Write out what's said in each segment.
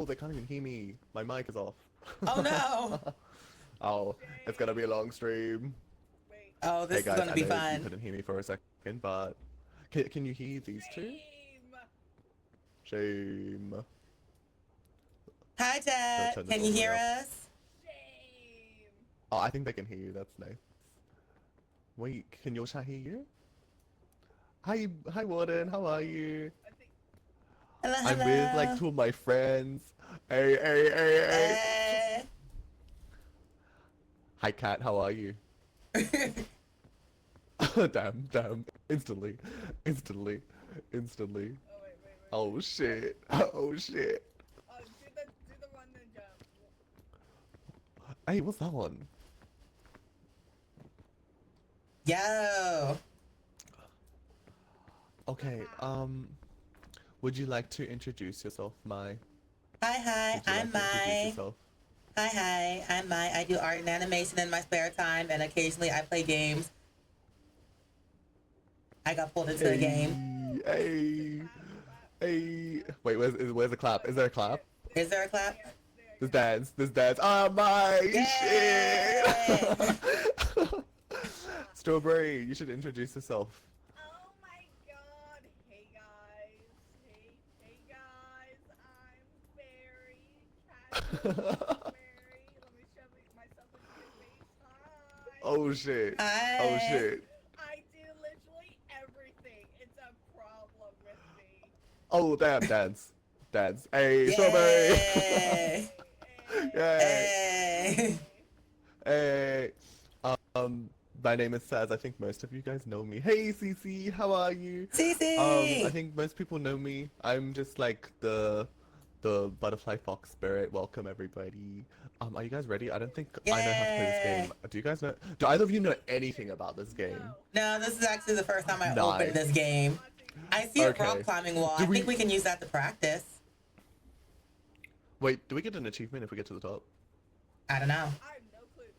they can't even hear me. My mic is off. Oh no! Oh, it's gonna be a long stream. Wait. Oh, Hey this is guys, gonna I be know you fun. couldn't hear me for a second, but can you hear these two? Shame. Shame. Hi, Gonna Dad. turn this Can all you the way hear up. us? Shame. Oh, I think they can hear you. That's nice. Wait, can your chat hear you? Hi, Warden. How are you? I think. Hello, I'm with like hello. two of my friends. Hey. Hey. Hi, Kat. How are you? Damn. Instantly. Oh wait. Oh shit. Oh shit. Oh, do the run and jump. Hey, what's that one? Yo. Okay, would you like to introduce yourself, Mai? Hi. Would you I'm like to introduce Mai. yourself? Hi. I'm Mai. I do art and animation in my spare time, and occasionally I play games. I got pulled into a Hey, game. hey, hey. Wait, where's the clap? Is there a clap? Is there a clap? This dance. Ah, Mai, shit! Yay! Strawberry, you should introduce yourself. Oh my god. Hey guys. Hey guys. I'm very Strawberry. Let me show myself with your face. Hi. Oh shit. Oh Hi. shit. I do literally everything. It's a problem with me. Oh damn, dance. Hey, Strawberry! Yay! Yay! Hey! Hey! Um, my name is Saz. I think most of you guys know me. Hey, Cece, how are you? I Cece! think most people know me. I'm just like the butterfly fox spirit. Welcome everybody. Are you guys ready? I don't think I know how to play this Yay! game. Do you guys know? Do either of you know anything about this game? No, this is actually the first time I opened Nice. this game. I see a rock Okay. climbing wall. Do I think we we can use that to practice. wait? Do we get an achievement if we get to the top? I don't know. I have no clue.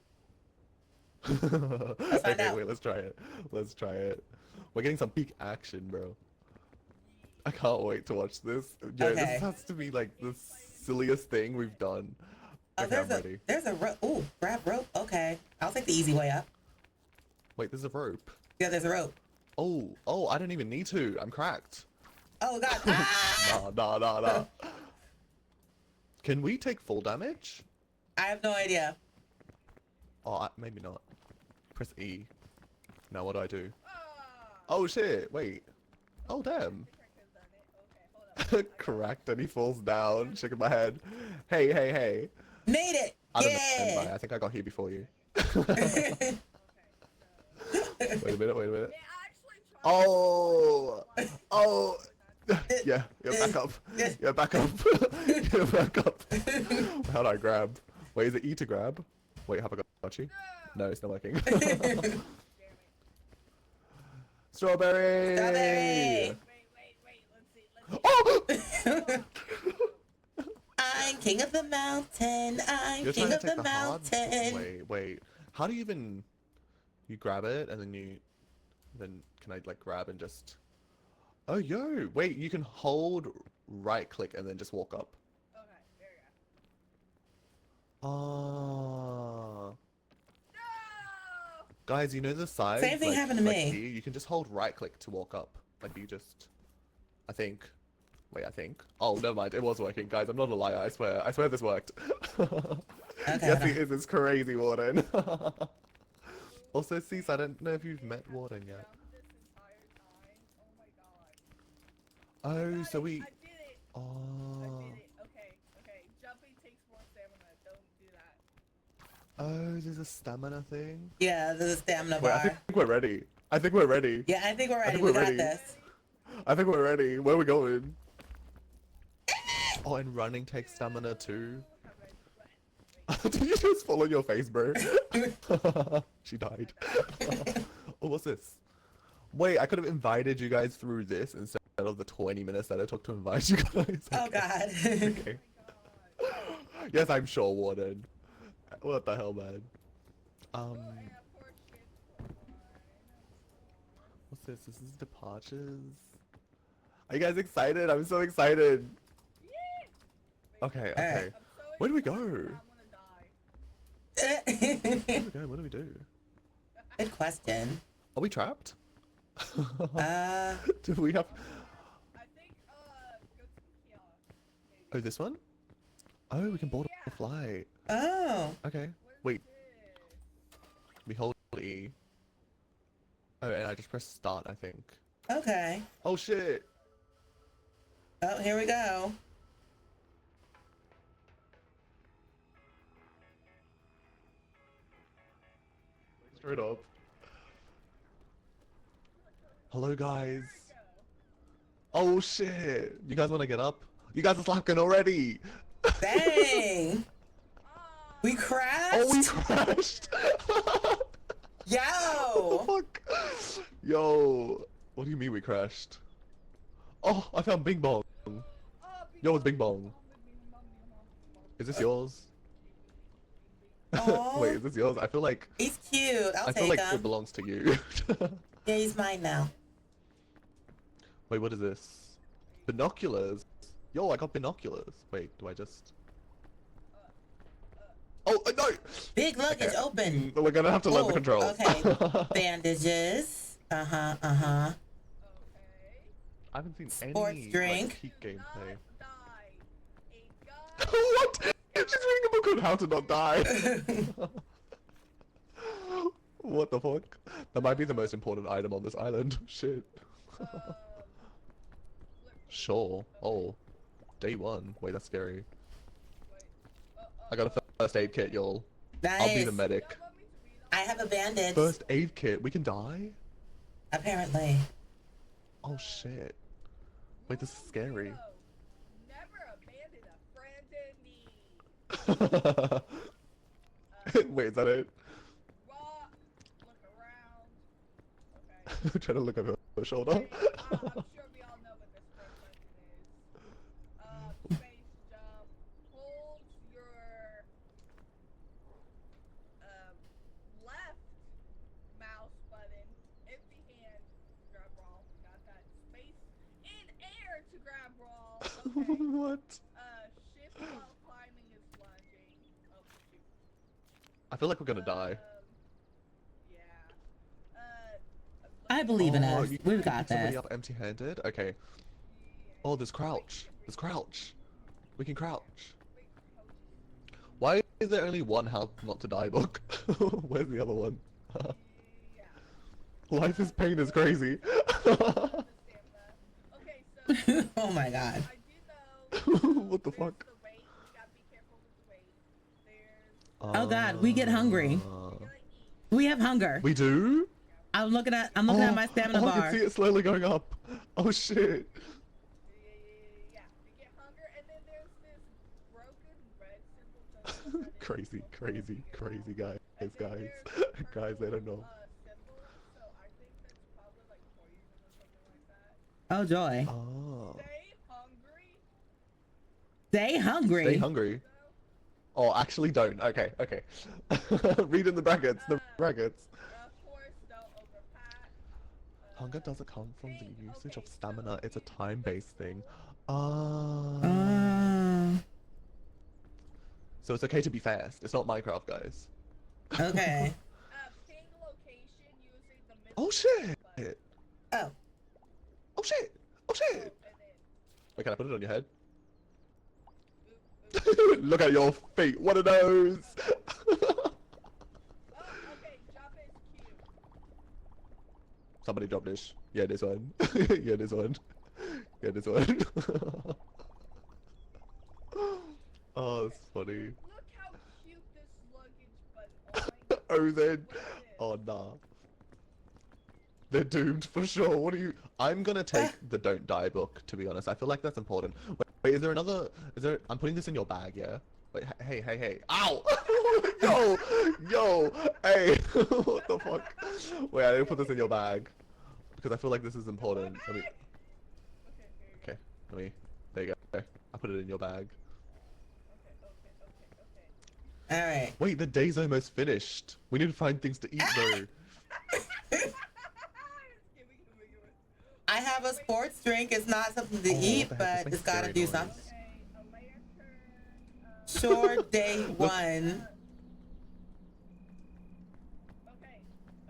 Let's find Okay, out. wait. Let's try it. We're getting some peak action, bro. I can't wait to watch this. Yeah, this Okay. has to be like the silliest thing we've done. Oh, Okay, I'm ready. there's a rope. Ooh, grab rope. Okay. I'll take the easy way up. Wait, there's a rope. Yeah, there's a rope. Oh, I don't even need to. I'm cracked. Oh god. Ah! Nah. Can we take full damage? I have no idea. Oh, maybe not. Press E. Now what do I do? Ah. Oh shit, wait. Oh damn. I think I could've done it. Okay, hold up. Cracked and he falls down, shaking my head. Hey. Made it! I don't know, Yeah! I think I got here before you. Okay, so Wait a minute. it actually tried Oh! to like Oh! that. Yeah, back up. Back up. Back up. How do I grab? Wait, is it E to grab? Wait, have I got you? No, it's not working. Damn it. Strawberry! Strawberry! Wait. Let's see. Oh! I'm king of the mountain. I'm You're king trying to of take the the hard? mountain. Wait. How do you even... You grab it and then Then can I like grab and just... Oh, yo! Wait, you can hold right click and then just walk up. Okay, there you go. Ah. No! Guys, you know the sides? Same thing happened to like me. here, you can just hold right click to walk up. Like you just... I think. Wait, I think. Oh, never mind. It was working. Guys, I'm not a liar. I swear. I swear this worked. Okay, Yes, hold it is. It's crazy, Warden. Also, Cease, I don't know if you've met Warden yet. This entire time. Oh my god. Oh, so we... I did it. I Oh. did it. Okay. Jumping takes more stamina. Don't do that. Oh, there's a stamina thing? Yeah, there's a stamina Wait, I bar. think we're ready. I think we're ready. Yeah, I think we're ready. think We we're got ready. this. I think we're ready. Where are we going? Oh, and running takes stamina too. Did you just fall on your face, bro? She died. Oh, what's this? Wait, I could have invited you guys through this instead of the 20 minutes that it took to invite you guys. Oh god. Okay. Yes, I'm sure, Warden. What the hell, man? What's this? This is departures. Are you guys excited? I'm so excited. Okay, All okay. right. I'm so Where do we excited, go? I'm gonna die. Where do we go? What do we do? Good question. Are we trapped? Uh, Do we have... I think, go to the kiosk, maybe. Oh, this one? Oh, we can board a Yeah. flight. oh, Okay. What is Wait, this? we hold E. Oh, and I just press start, I think. okay. Oh, shit. Oh, here we go. Straight up. Hello, guys. Oh, shit. You guys want to get up? You guys are slacking already. Dang. We crashed? Oh, we crashed. Yo. What the fuck? Yo. What do you mean we crashed? Oh, I found Bing Bong. Yo, it's Bing Bong. Is this yours? Aw. Wait, is this yours? I feel like He's cute. I'll I feel take like him. it belongs to you. Yeah, he's mine now. Wait, what is this? Binoculars. Yo, I got binoculars. Wait, do I just? Oh no! Big luggage Okay. open. We're gonna have to learn the Oh, controls. okay. Bandages. Uh-huh, uh-huh. Okay. I haven't seen Sports any drink. like, peak gameplay. Not die. A guy. What? She's reading a book on how to not die. What the fuck? That might be the most important item on this island. Shit. Look, Sure. Oh. Day one. Wait, that's scary. wait. I got a first aid kit, y'all. Nice. I'll be the medic. Y'all want me to read I have a bandage. First aid kit. We can die? Apparently. Oh shit. Wait, this is scary. Never abandon a friend in need. Wait, is that it? Raw. Look around. Okay. Trying to look over her shoulder. I'm sure we all know what this first lesson is. Space jump. Hold your left mouse button. Empty hand. Grab brawl. Got that. Space in air to grab brawl. Okay. What? Shift while climbing is lunging. Oh shoot. I feel like we're gonna die. Yeah. I believe in us. you We've pick got somebody this. up empty-handed? Okay. Oh, there's crouch. There's crouch. We can crouch. Why is there only one how not to die book? Where's the other one? Life is pain is crazy. Okay, so Oh my god. I do know. What the fuck? The weight. You gotta be careful with the weight. There's. Oh god, we get hungry. You gotta eat. We have hunger. We do? I'm looking at my stamina I can bar. see it slowly going up. Oh shit. Yeah. You get hunger, and then there's this broken red symbol. Crazy, crazy, crazy guys, guys. Guys, they don't know. Symbol. So I think that's probably like poison or something like that. Oh joy. Oh. Stay hungry. Stay hungry. Stay hungry. Oh, actually don't. Okay, okay. Read in the brackets, the brackets. Of course, don't overpack. Hunger doesn't come from the usage of stamina, it's a time-based thing. So it's okay to be fast. It's not Minecraft, guys. Okay. Ping location using the middle Oh shit! button. Oh. Oh shit! Oh shit! And then, Wait, can I put it on your head? oop, oop. Look at your feet. What are those? Oh, okay, jump is cute. Somebody drop this. Yeah, this one. Yeah, this one. Yeah, this one. Oh, that's funny. Look how cute this luggage button. Oh, then. What is this? Oh, nah. They're doomed for sure. What are you? I'm gonna take the don't die book, to be honest. I feel like that's important. Wait, is there another? Is there? I'm putting this in your bag, yeah? Wait, hey, hey, hey. Ow! Yo! Yo! Hey! What the fuck? Wait, I didn't put this in your bag. Because I feel like this is important. Let me. Okay, here you go. Okay, let me. There you go. I put it in your bag. Okay. Alright. Wait, the day's almost finished. We need to find things to eat though. I have a sports drink. It's not something to Oh, eat, what the heck? but This it's makes gotta scary do noise. something. Okay, a lantern. sure day one. Okay.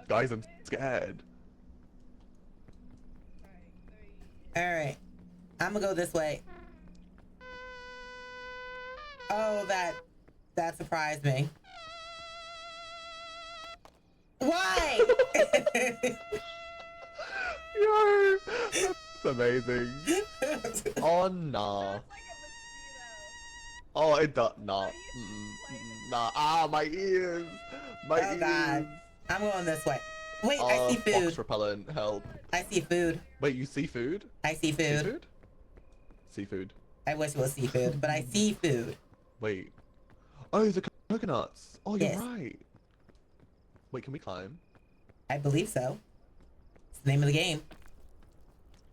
Guys, I'm scared. Alright, 3. All right, I'm gonna go this way. Oh, that surprised me. Why? Yo, that's amazing. Oh nah. Sounds like a mosquito. Oh, it does nah. Are you playing Nah. Ah, my ears. My Oh ears. God, I'm going this way. Wait, I Oh, see fox food. repellent. Help. I see food. Wait, you see food? I see food. Seafood? Seafood. I wish it was seafood, but I see food. Wait. Oh, the coconuts. Oh, you're Yes. right. Wait, can we climb? I believe so. It's the name of the game.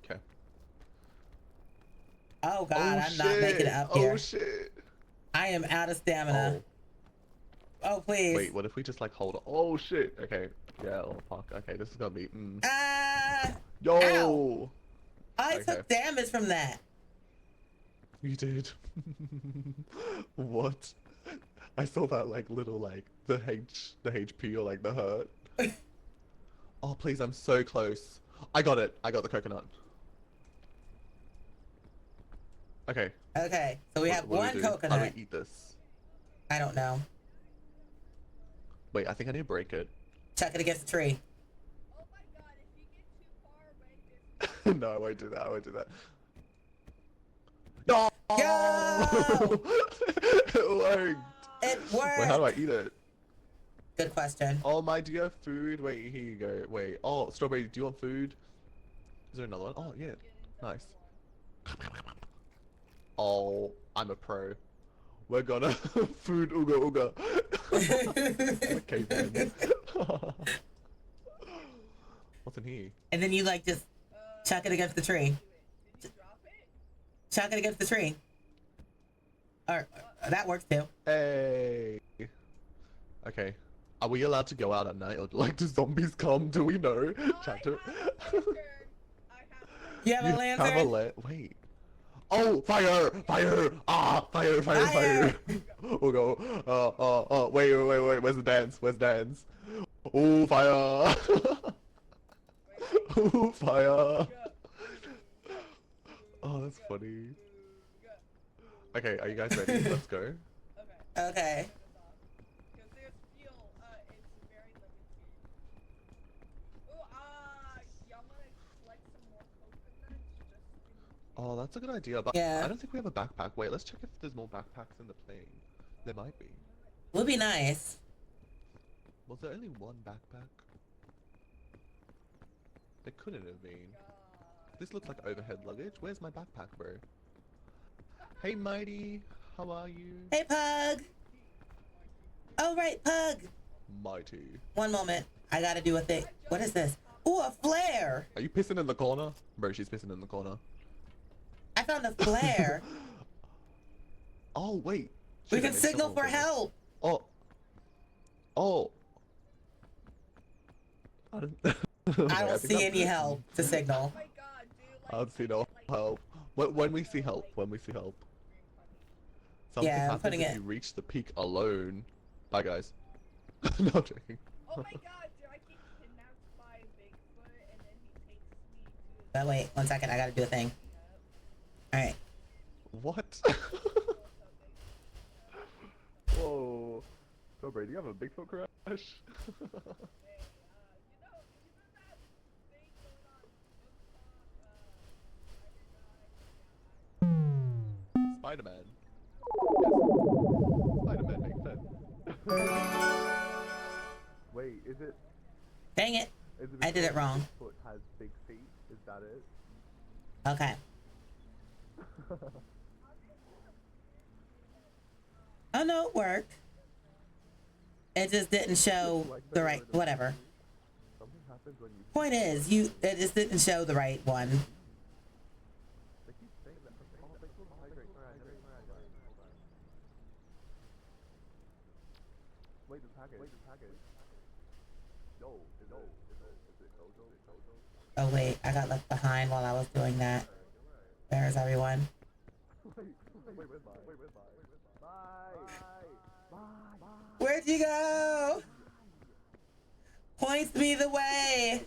Okay. Oh God, Oh, I'm not making it up here. Oh shit. I am out of stamina. Oh, please. Wait, what if we just like hold on? Oh shit. Okay. Yeah. Oh fuck. Okay, this is gonna be. Ah! Yo. Ow. I Okay. took damage from that. You did. What? I saw that like little like the HP or like the hurt. Oh please, I'm so close. I got it. I got the coconut. Okay. Okay, so we have what do one do? How do coconut. we eat this? I don't know. Wait, I think I need to break it. Chuck it against the tree. Oh my god, if you get too far away, just No, I won't do that. I won't do that. No! Yo! It worked. It worked. Wait, how do I eat it? Good question. Oh my, do you have food? Wait, here you go. Wait. Oh, strawberry, do you want food? Is there another one? Oh, yeah. Nice. Oh, I'm a pro. We're gonna food ooga ooga. Okay, then. What's in here? And then you like just chuck it against the tree. did you drop it? Chuck it against the tree. Or that works too. Hey. Okay. Are we allowed to go out at night, or like do zombies come? Do we know? Chapter. You have a You lantern? have a wait. Oh, fire! Fire! Ah, fire! Fire! Fire! We'll go. Wait! Where's the dance? Where's the dance? Oh, fire! Oh, fire! Oh, that's funny. Okay, are you guys ready? Let's go. Okay. Okay. Because there's fuel, it's very limited. Ooh, y'all wanna collect some more coconuts? Just Oh, that's a good idea, but Yeah. I don't think we have a backpack. Wait, let's check if there's more backpacks in the plane. There might be. Would be nice. Was there only one backpack? There couldn't have been. This looks like overhead luggage. Where's my backpack, bro? Hey, Mighty. How are you? Hey, Pug. Oh, right, Pug. Mighty. One moment. I gotta do a thing. What is this? Ooh, a flare. Are you pissing in the corner? Bro, she's pissing in the corner. I found a flare. Oh, wait. We Shit, I can made signal someone for famous. help. Oh. Oh. I don't, I don't see any help to signal. oh my god, dude, like, I don't see no help. When we see help, when we see help. Something Yeah, I'm happens putting if it- you reach the peak alone. Bye, guys. No, I'm joking. oh my god, dude, I get kidnapped by Bigfoot and then he takes me to Oh, wait, 1 second. I gotta do a thing. All right. What? Whoa. So, Brady, you have a Bigfoot crash? you know that thing going on Spider-Man. Yes. Spider-Man makes sense. Wait, is it... Dang it. Is it I did it wrong. Bigfoot has big feet? Is that it? Okay. Oh, no, it worked. It just didn't show the right, whatever. Something happens when you... Point is, it just didn't show the right one. They keep saying that. Oh, Bigfoot will hydrate. Wait, this package. Yo, is it Ojo? Oh, wait, I got left behind while I was doing that. There's everyone. Wait, where's mine? Bye. Where'd you go? Point me the way.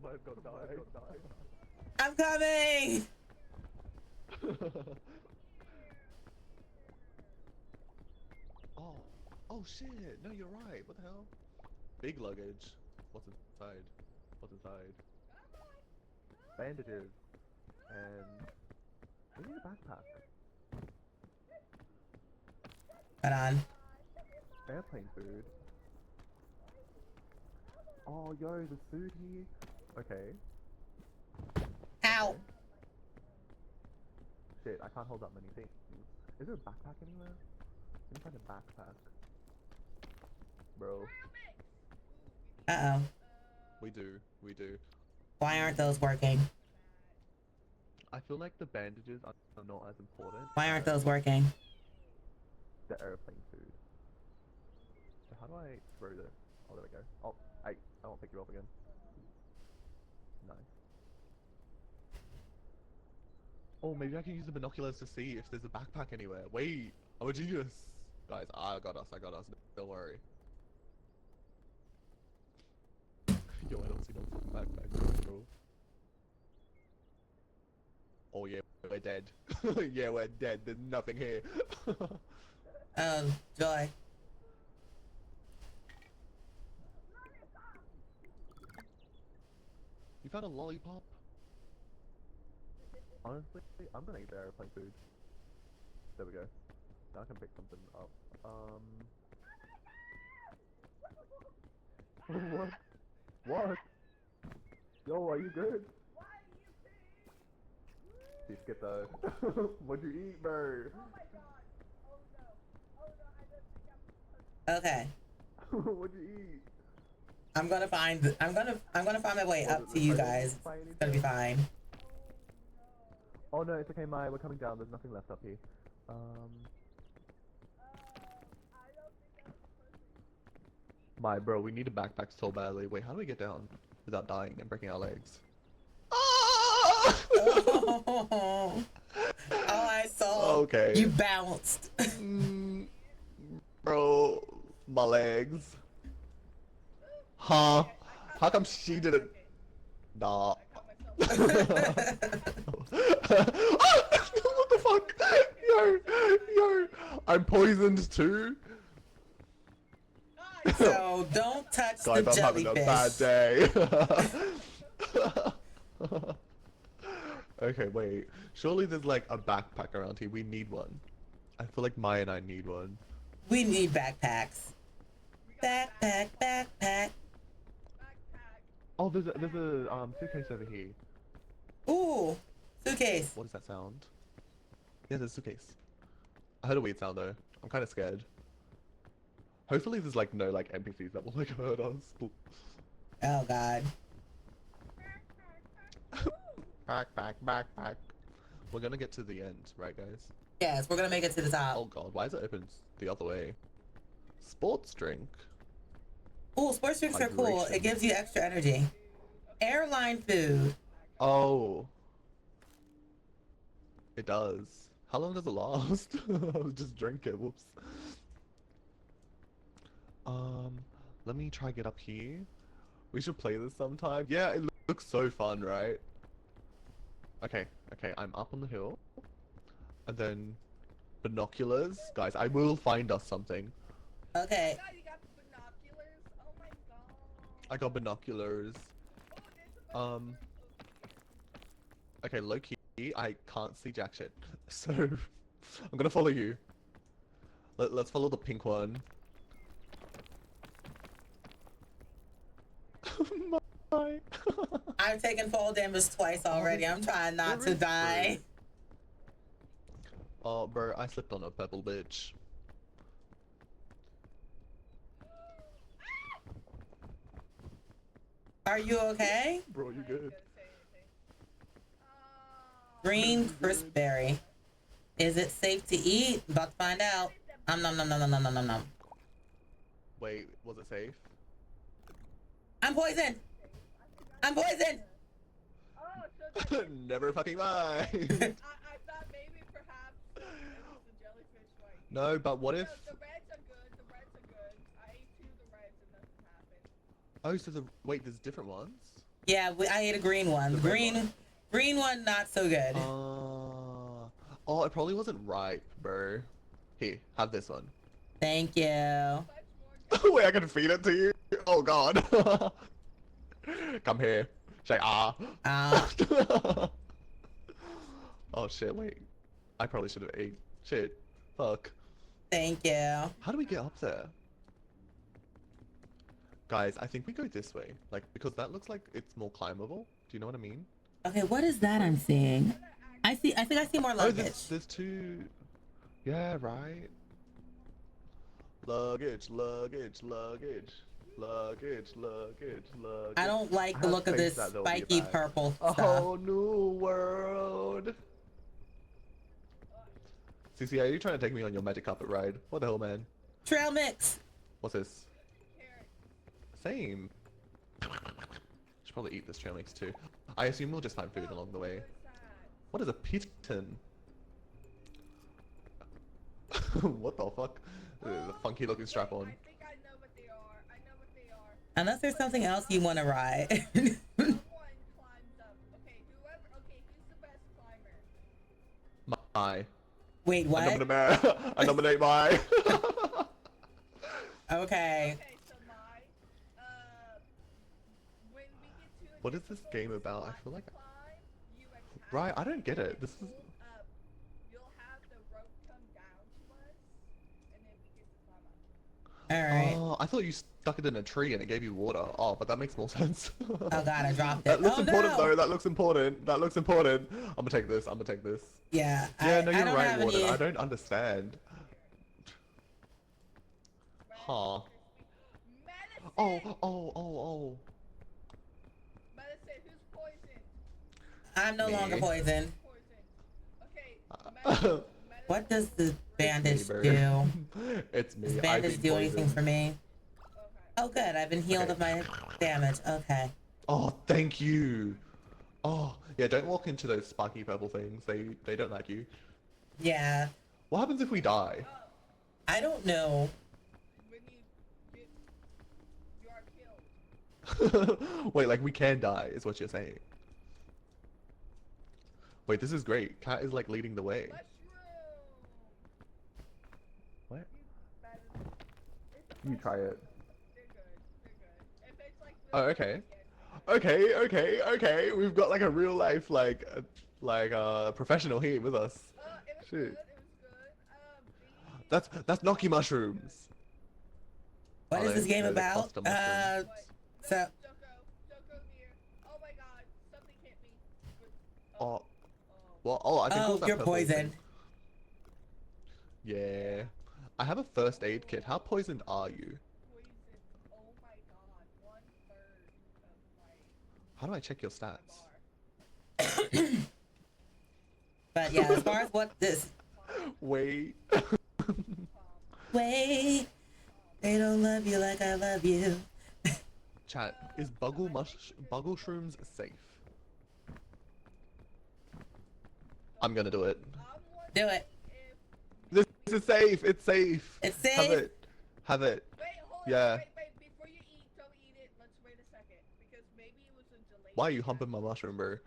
Mine's gonna die. I'm coming. Oh. Oh shit. No, you're right. What the hell? Big luggage. What's inside? What's inside? Bandages. And we need a backpack. Hold on. Airplane food. Oh, yo, the food here. Okay. Ow. Okay. Shit, I can't hold up many things. Is there a backpack anywhere? Let me find a backpack. Bro. Uh-oh. We do. We do. Why aren't those working? I feel like the bandages are not as important Why aren't as those working? the airplane food. So how do I throw this? Oh, there we go. Oh, I won't pick you up again. Nice. Oh, maybe I can use the binoculars to see if there's a backpack anywhere. Wait, I'm a genius. Guys, I got us. Don't worry. Yo, I don't see no backpack, bro. Oh yeah, we're dead. Yeah, we're dead. There's nothing here. Oh, joy. You found a lollipop? Honestly, I'm gonna eat the airplane food. There we go. Now I can pick something up. What? What? Yo, are you good? You skipped though. What'd you eat, bro? Okay. What'd you eat? I'm gonna find find my way Was up it to the you Flailing guys. by any It's gonna be chance? fine. Oh no, it's okay, Maya. We're coming down. There's nothing left up here. My bro, we need a backpack so badly. Wait, how do we get down without dying and breaking our legs? Oh, I saw. Okay. You bounced. Mm, bro, my legs. Huh? How come she didn't? Nah. What the fuck? Yo, I'm poisoned too. So don't touch the Guys, I'm having a bad jellyfish. day. Okay, wait. Surely there's like a backpack around here. We need one. I feel like Maya and I need one. We need backpacks. Backpack, backpack. Oh, there's a suitcase over here. Ooh, suitcase. What does that sound? Yeah, there's a suitcase. I heard a weird sound though. I'm kind of scared. Hopefully there's like no like NPCs that will like hurt us. Oh God. Backpack. We're gonna get to the end, right guys? Yes, we're gonna make it to the top. Oh god, why is it open the other way? Sports drink. Ooh, sports drinks are cool. Hydration. It gives you extra energy. Airline food. Oh. It does. How long does it last? I was just drinking. Whoops. Let me try get up here. We should play this sometime. Yeah, it looks so fun, right? Okay, I'm up on the hill. And then binoculars. Guys, I will find us something. Okay. God, you got the binoculars? Oh my god. I got binoculars. Oh, there's a Okay, low key, I can't see jack shit. So, I'm gonna follow you. Let's follow the pink one. My. I've taken fall damage twice already. I'm trying not to die. Oh, bro, I slipped on a pebble, bitch. Are you okay? Bro, you good? Green crisp berry. Is it safe to eat? About to find out. Nom. Wait, was it safe? I'm poisoned. I'm poisoned. Oh, so Never fucking mind. I thought maybe perhaps it was the jellyfish No, but what if? The reds are good. The reds are good. I ate two of the reds and nothing happened. Oh, so the wait, there's different ones. Yeah, I ate a green one. The red one. Green one, not so good. Oh, it probably wasn't ripe, bro. Here, have this one. Thank you. Much more Wait, I can feed it to you. Oh God. Come here. Say ah. Oh shit, wait. I probably should have ate. Shit. Fuck. Thank you. How do we get up there? Guys, I think we go this way. Like, because that looks like it's more climbable. Do you know what I mean? Okay, what is that I'm seeing? I think I see more Oh, luggage. there's two. Yeah, right. Luggage, luggage, luggage. Luggage, luggage, luggage. I don't like the have look of faith this that there'll be a spiky bag. purple A stuff. whole new world. Cece, are you trying to take me on your magic carpet ride? What the hell, man? Trail mix. What's this? carrots. Same. Should probably eat this trail mix too. I assume we'll just find food along the way. What is a piton? What the fuck? The funky looking strap on. I think I know what they are. I know what they are. Unless there's something else you want to ride. Someone climbs up. Okay, whoever. Okay, who's the best climber? My. Wait, what? I nominate my. Okay. Okay, so my. When we get to a What is this game difficult about? I spot feel to like. climb, you attack Right, I don't get it. and This is. pull up. You'll have the rope come down to us, and then we get to climb up. Alright. Oh, I thought you stuck it in a tree and it gave you water. Oh, but that makes more sense. Oh god, I dropped it. That looks Oh, important no! though. That looks important. That looks important. I'm gonna take this. I'm gonna take this. Yeah, Yeah, no, I you're don't right, have Warden. any... I don't understand. Huh. Medicine! Oh. Medicine, who's poisoned? I'm no Me. longer poisoned. Poisoned. Okay, Uh, What does the bandage bird. do? It's me. Does I've bandage been do anything poisoned. for me? Okay. Oh good, I've been healed Okay. of my damage. Okay. Oh, thank you. Oh, yeah. Don't walk into those sparky purple things. They don't like you. Yeah. What happens if we die? I don't know. When you are killed. Wait, like we can die, is what you're saying. Wait, this is great. Cat is like leading the way. Mushroom! What? Better than- it's a You try it. They're good. They're good. If it's like Oh, really okay. good, Okay. We've got like a real life professional here with us. it was Shit. good. It was good. That's gnocchi mushrooms. What Are is they? this game They're the about? cluster mushrooms. So Joko near. Oh my god, something hit me. Oh, well, I think it was that you're purple thing. poisoned. Yeah. I have a first aid kit. How poisoned are you? Poison. Oh my god, 1/3 of my How do I check your stats? bar. But yeah, as far as what this Wait. way, they don't love you like I love you. Chat, is buggle shrooms safe? I'm gonna do it. Do it. This is safe. It's safe. It's Have safe. it. Have it. Wait, hold Yeah. on. Wait. Before you eat, don't eat it. Let's wait a second. Because maybe it was a delay. Why are you humping my mushroom, bro?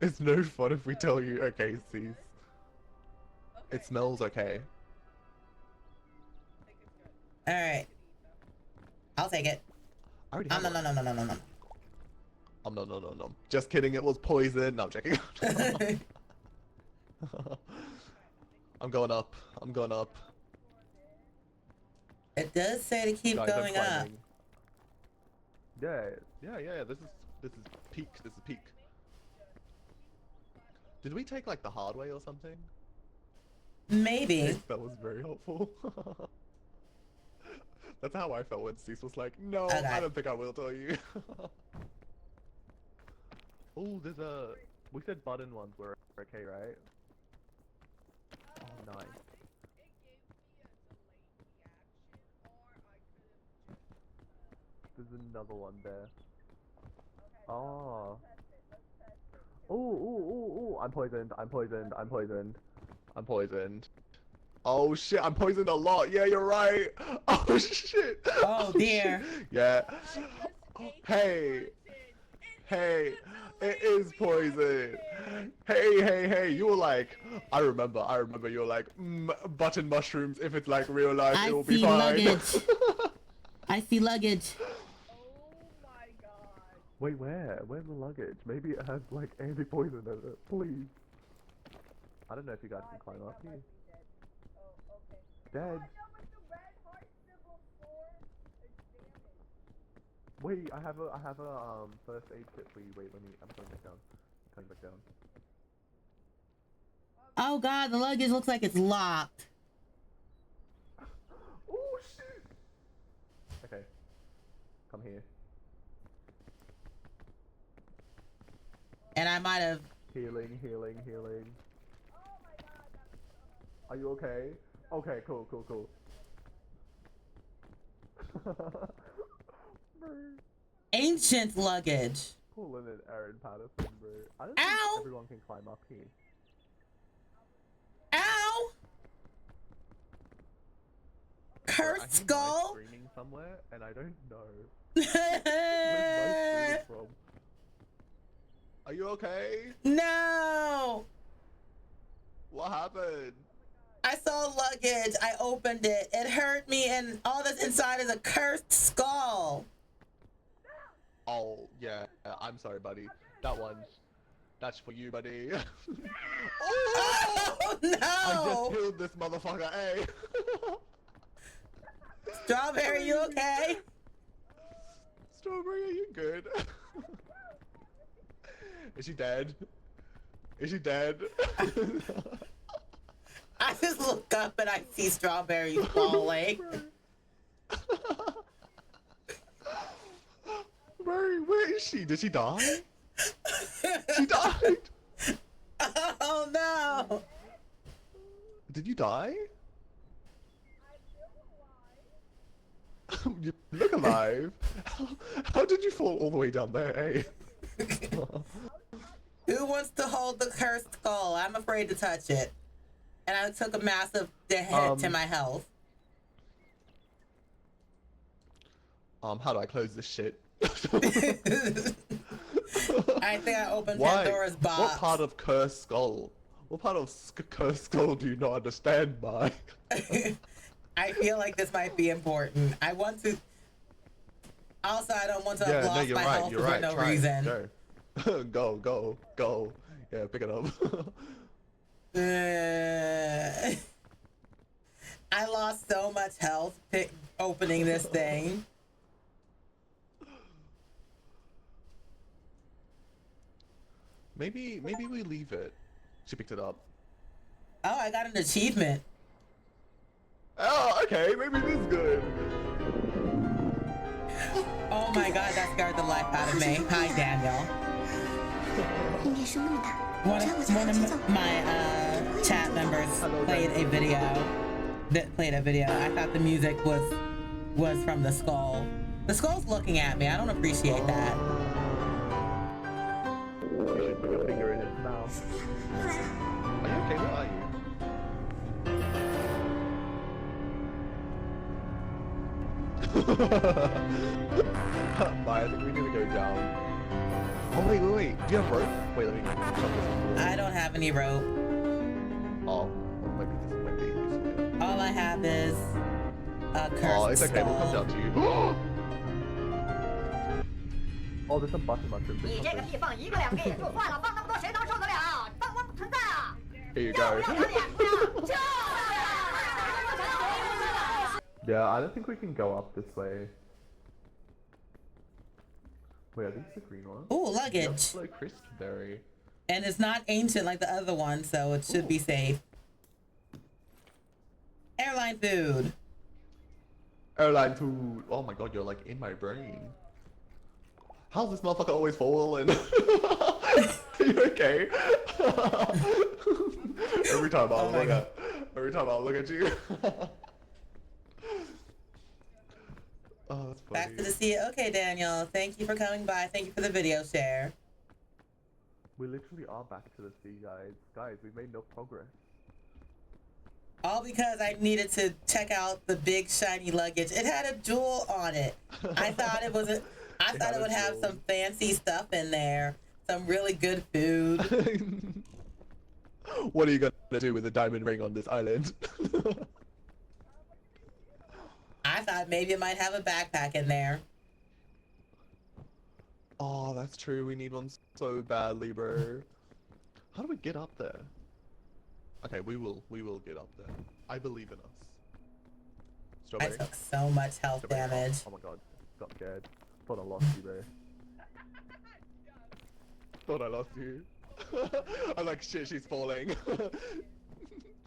It's no fun if we tell you, okay, Cease. Okay, It smells okay. I think it's good. All right, You can eat, I'll take it. I already No, have no, one. no, no, no, no, No. Just kidding, it was poison. No, I'm checking. no. I'm going up. I'm going up. It does say to keep Guys, I'm going up. climbing. Yeah. This is peak. This is peak. Did we take like the hard way or something? Maybe. That was very helpful. That's how I felt when Cease was like, no, Okay. I don't think I will tell you. Oh, there's a... We said button ones were okay, right? Oh, nice. It gave me a delayed reaction, or I could have just. There's another one there. Okay, Oh. let's test it. Ooh, ooh, ooh, ooh. I'm poisoned. I'm poisoned. I'm poisoned. I'm poisoned. Oh shit, I'm poisoned a lot. Yeah, you're right. Oh shit. Oh Shit. dear. Yeah. I just ate Hey. poison. Hey. It's It is delirious. poison. Hey, hey, hey. You were like, I remember you were like, button mushrooms. If it's like real life, it I will be see fine. luggage. I see luggage. Oh my god. Wait, where? Where's the luggage? Maybe it has like anti-poison in it. Please. I don't know if you guys can climb up here. Oh, okay. Dead. Oh, I know what the red heart symbol's for. It's damage. Wait, I have a first aid kit for you. Wait, I'm coming back down. I'm coming back down. Oh god, the luggage looks like it's locked. Oh shit. Okay. Come here. And I might have. Healing, healing, healing. Are you okay? Okay, cool, cool, cool. Bro. Ancient luggage. Pulling an Aaron Patterson, bro. I don't Ow! think everyone can climb up here. Ow! Bro, I Cursed hear mice skull? screaming somewhere, and I don't know. Where's mice screaming from? Are you okay? No! What happened? I saw luggage. I opened it. It hurt me, and all that's inside is a cursed skull. Oh, yeah, I'm sorry, buddy. That's for you, buddy. Oh, I just no! killed this motherfucker, eh? Strawberry, you okay? Strawberry, are you good? Is she dead? Is she dead? I just look up and I see strawberries falling. Where is she? Did she die? She died! Oh no! Did you die? You look alive. How did you fall all the way down there, eh? Who wants to hold the cursed skull? I'm afraid to touch it. And I took a massive hit to my health. How do I close this shit? I think I opened Why? Pandora's box. What part of cursed skull? What part of cursed skull do you not understand by? I feel like this might be important. I want to. Also, I don't want to have lost my health for no reason. Go. go. Yeah, pick it up. I lost so much health opening this thing. Maybe we leave it. She picked it up. Oh, I got an achievement. Oh, okay, maybe this is good. Oh my god, that scared the life out of me. Hi, Daniel. One of my chat members played a video. I thought the music was from the skull. The skull's looking at me. I don't appreciate that. You should put your finger in its mouth. Are you okay? Where are you? Bye, I think we need to go down. Oh, wait. Do you have rope? Wait, let me shut this. I don't have any rope. Oh, maybe this might be useful. All I have is a cursed Oh, it's okay, we'll come skull. down to you. Oh, there's some button mushrooms.你这个地方一个两个也就算了，放那么多谁能受得了？当我不存在啊！ Here you 要 go. 不要脸不要？就 Yeah, I don't think we can go up this way. Wait, are these the green ones? Ooh, luggage. That's like crispberry. And it's not ancient like the other one, so it should be safe. Airline food. Airline food. Oh my god, you're like in my brain. How's this motherfucker always falling? Are you okay? every time I'll look at you. Oh, that's funny. Back to the sea. Okay, Daniel. Thank you for coming by. Thank you for the video share. We literally are back to the sea, guys. Guys, we made no progress. All because I needed to check out the big shiny luggage. It had a jewel on it. I thought it was I thought it would have some fancy stuff in there. Some really good food. What are you gonna do with a diamond ring on this island? I thought maybe it might have a backpack in there. Oh, that's true. We need one so badly, bro. How do we get up there? Okay, we will get up there. I believe in us. I Strawberry. took so much health Strawberry. damage. Oh my god. Got scared. Thought I lost you, bro. Thought I lost you. I'm like, shit, she's falling.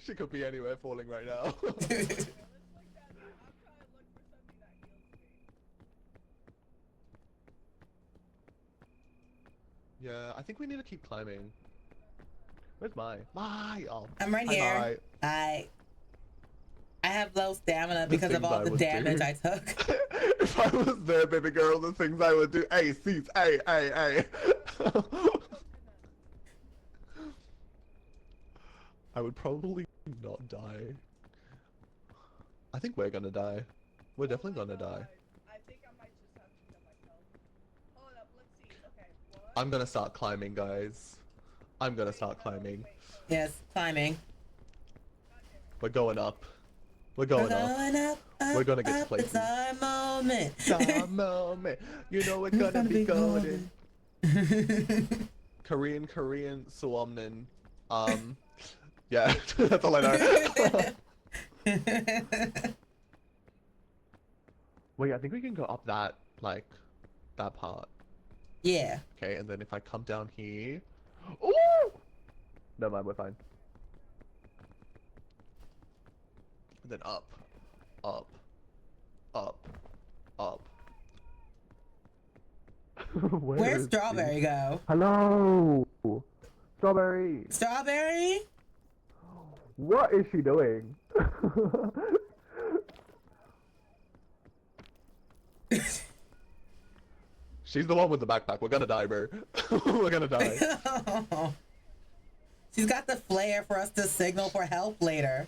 She could be anywhere falling right now. Yeah, I think we need to keep climbing. Where's Mai? Mai! Oh. I'm right Hi, here. Mai. I have low stamina because of things all I the would damage do. I took. If I was there, baby girl, the things I would do. Hey, seats, hey. I would probably not die. I think we're gonna die. We're definitely gonna die. I think I might just have to kill myself. Hold up, let's see. Okay, what? I'm gonna start climbing, guys. I'm gonna start climbing. Yes, climbing. We're going up. We're We're going up. going up, up, We're gonna get to up. places. It's our moment. It's our moment. You know we're gonna be golden. Korean, Suomnin. Yeah, that's all I know. Wait, I think we can go up that, like, that part. Yeah. Okay, and then if I come down here... Ooh! Never mind, we're fine. And then up. Where's Strawberry go? Hello! Strawberry! Strawberry? What is she doing? She's the one with the backpack. We're gonna die, bro. We're gonna die. She's got the flare for us to signal for help later.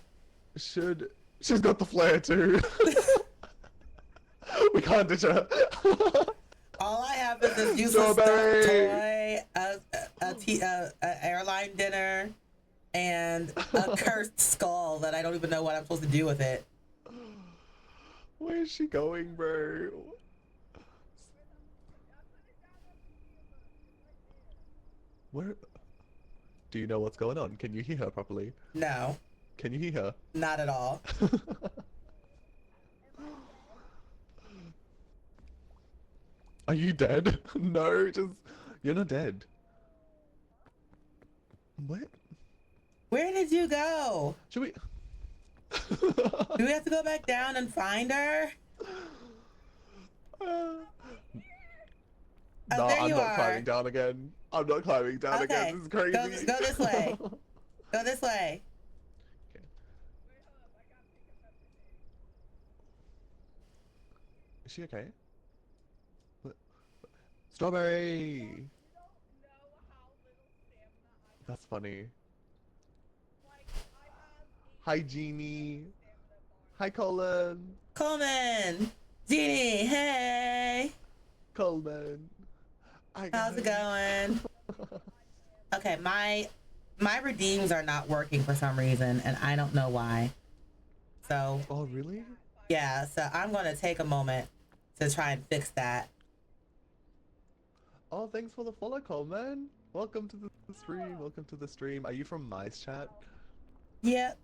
She's got the flare too. We can't ditch her. All I have is this useless stuffed toy, a airline dinner, and a cursed skull that I don't even know what I'm supposed to do with it. Where is she going, bro? Where? Do you know what's going on? Can you hear her properly? No, Can you hear her? not at all. Are you dead? No, you're not dead. What? Where did you go? Should we? Do we have to go back down and find her? No, there I'm you not are. climbing down again. I'm not climbing down Okay, again. This is crazy. go this way. Go this way. Okay. Is she okay? What? Strawberry! That's funny. Hi, Jeannie. Hi, Colin. Coleman! Jeannie, hey! Coleman. Hi, How's it guys. going? Okay, my redeems are not working for some reason, and I don't know why. So, Oh, really? yeah, so I'm going to take a moment to try and fix that. Oh, thanks for the follow, Coleman. Welcome to the stream. Welcome to the stream. Are you from Mice Chat? Yep.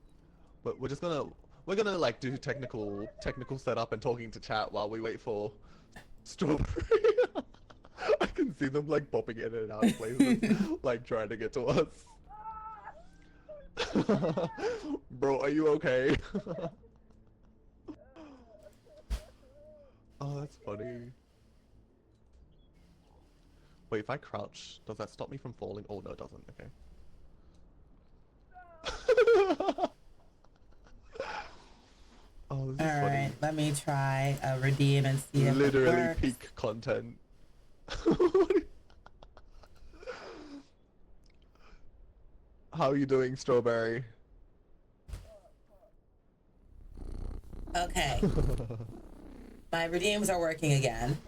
But we're gonna like do technical setup and talking to chat while we wait for Strawberry. I can see them like popping in and out of places, like trying to get to us. Bro, are you okay? Oh, that's funny. Wait, if I crouch, does that stop me from falling? Oh no, it doesn't. Okay. Oh, this is All funny. right, let me try a redeem and see if it Literally works. peak content. How are you doing, Strawberry? Okay. My redeems are working again.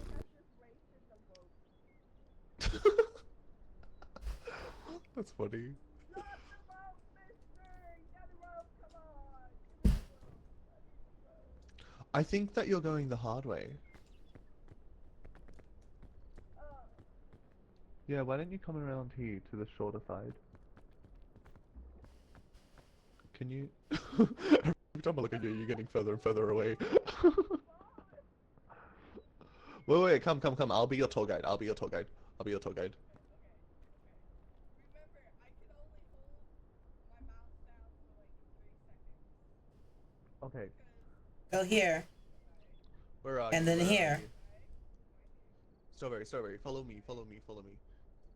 That's funny. Not the rope, mister! Not the rope, come on! Give me the rope. I need the rope. I think that you're going the hard way. Oh, Yeah, why don't you come around here to the shorter side? Can you? Every time I look at you, you're getting further and further away. Wait, come. I'll be your tour guide. I'll be your tour guide. I'll be your tour guide. remember, I can only hold my mouse down for like 3 seconds. Okay, Go here. where are And you? then Where are here. you? Strawberry, follow me.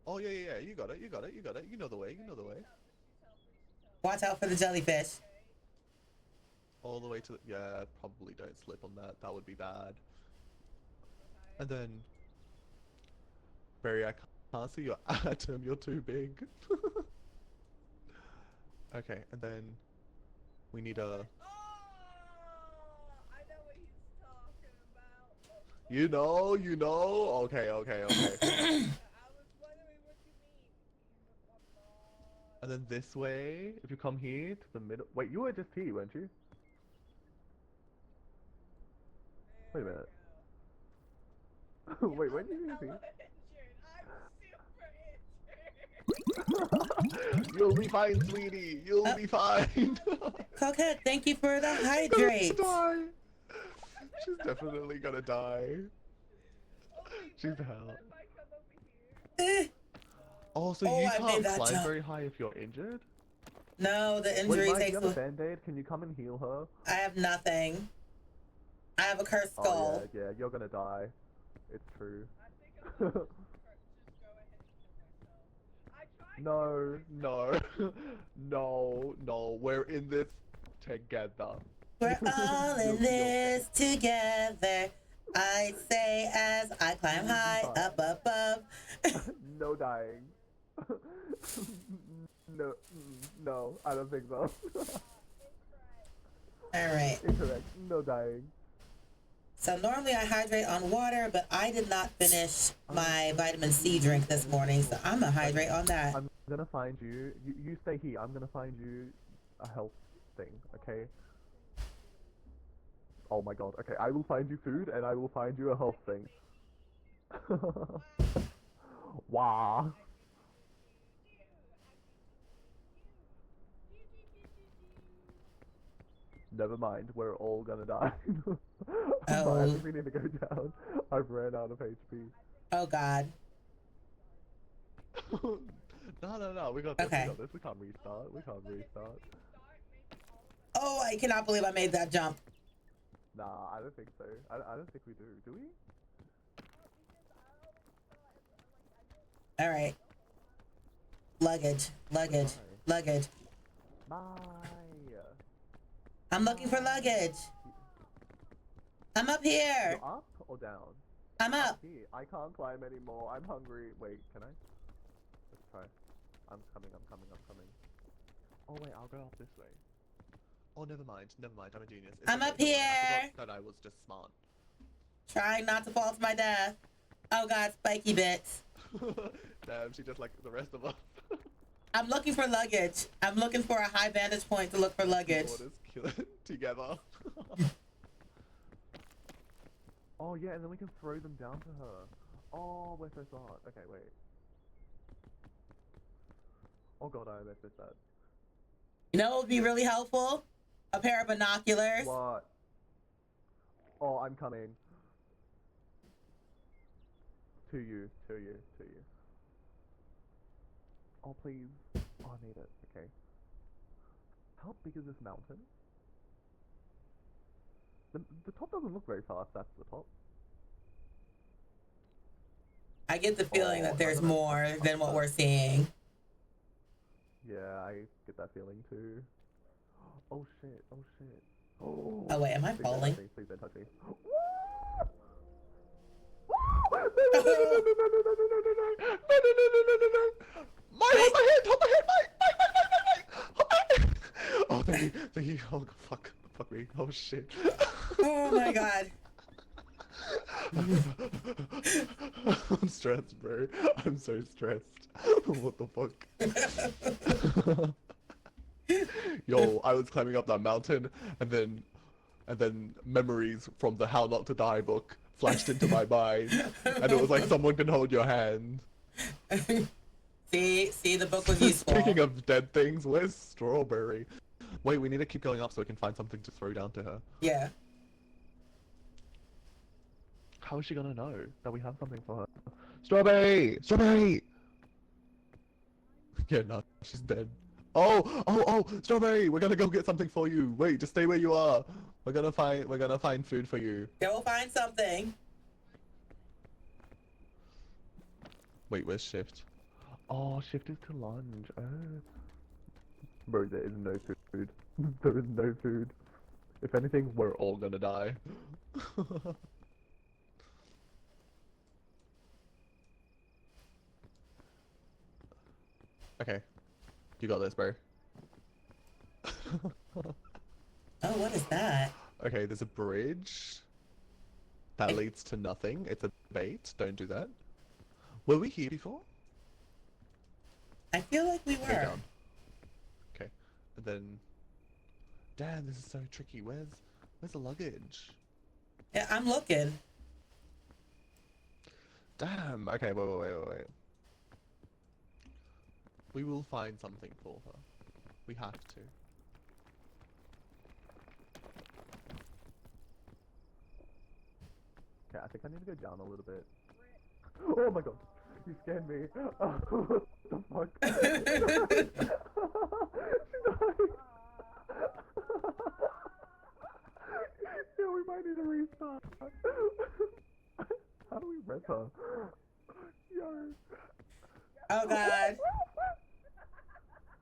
Oh yeah, you got it. You know the way. Watch out for the jellyfish. All the way to the... Yeah, probably don't slip on that. That would be bad. And then... Barry, I can't see your atom. You're too big. Okay, and then... We need a... Oh, I know what he's talking about. You know? Okay. I was wondering what you mean. And then this way, if you come here to the middle... Wait, you were just here, weren't you? Wait a minute. Wait, when did you I'm see? super injured. You'll be fine, sweetie. You'll be fine. Coquette, thank you for the She's gonna hydrate. die. She's definitely gonna die. She's hell. If I come over here. Eh. Oh, so Oh, you I made can't that climb jump. very high if you're injured? No, the Wait, injury Mike, takes. you have a band-aid? Can you come and heal her? I have nothing. I have a cursed Oh, skull. yeah, you're gonna die. It's true. I think I'm gonna just go ahead and kill myself. I tried. No. We're in this together. We're all in this together. I say as I climb high up above. No dying. No, I don't think so. Alright. Incorrect. No dying. So normally I hydrate on water, but I did not finish my vitamin C drink this morning, so I'm gonna hydrate on that. I'm gonna find you. You stay here. I'm gonna find you a health thing, okay? Oh my god. Okay, I will find you food and I will find you a health thing. Wow. Never mind, we're all gonna die. Oh. I think we need to go down. I've ran out of HP. Oh god. No, we got this, Okay. we can't restart. Oh, I cannot believe I made that jump. Nah, I don't think so. I don't think we do we? Alright. Luggage. Bye. I'm looking for luggage. I'm up here. You're up or down? I'm up. Here. I can't climb anymore. I'm hungry. Wait, can I? Let's try. I'm coming. Oh wait, I'll go up this way. Oh, never mind. I'm a genius. It's I'm okay, up don't worry. I here. forgot that I was just smart. Trying not to fall to my death. Oh god, spiky bits. Damn, she just like the rest of us. I'm looking for luggage. I'm looking for a high vantage point to look for luggage. Orders kill it together. Oh yeah, and then we can throw them down to her. Oh, we're so smart. Okay, wait. Oh god, I missed that. You know what would be really helpful? A pair of binoculars. What? Oh, I'm coming. To you. Oh, please. Oh, I made it. Okay. How big is this mountain? The top doesn't look very far if that's the top. I get the feeling Oh, that there's I don't know. more than what we're seeing. Yeah, I get that feeling too. Oh shit. Oh, Oh wait, am I please don't falling? touch me, please don't touch me. No. My head, Mike! thank you. Oh, fuck me. Oh, shit. Oh my god. I'm stressed, bro. I'm so stressed. What the fuck? Yo, I was climbing up that mountain, and then memories from the How Not to Die book flashed into my mind, and it was like someone can hold your hand. See, the book was useful. Speaking of dead things, where's Strawberry? Wait, we need to keep going up so we can find something to throw down to her. Yeah. How is she gonna know that we have something for her? Strawberry! Strawberry! Yeah, no, she's dead. Oh, Strawberry! We're gonna go get something for you. Wait, just stay where you are. We're gonna find food for you. Yeah, we'll find something. Wait, where's Shift? Oh, Shift is to lunge. Oh. Bro, there is no food. There is no food. If anything, we're all gonna die. Okay. You got this, bro. Oh, what is that? Okay, there's a bridge that leads to nothing. It's a bait. Don't do that. Were we here before? I feel like we Go were. down. Okay. And then... Damn, this is so tricky. Where's the luggage? Yeah, I'm looking. Damn. Okay, wait. We will find something for her. We have to. Okay, I think I need to go down a little bit. Oh my god, you scared me. What the fuck? She died. Yeah, we might need to restart. How do we res her? Yo. Oh god.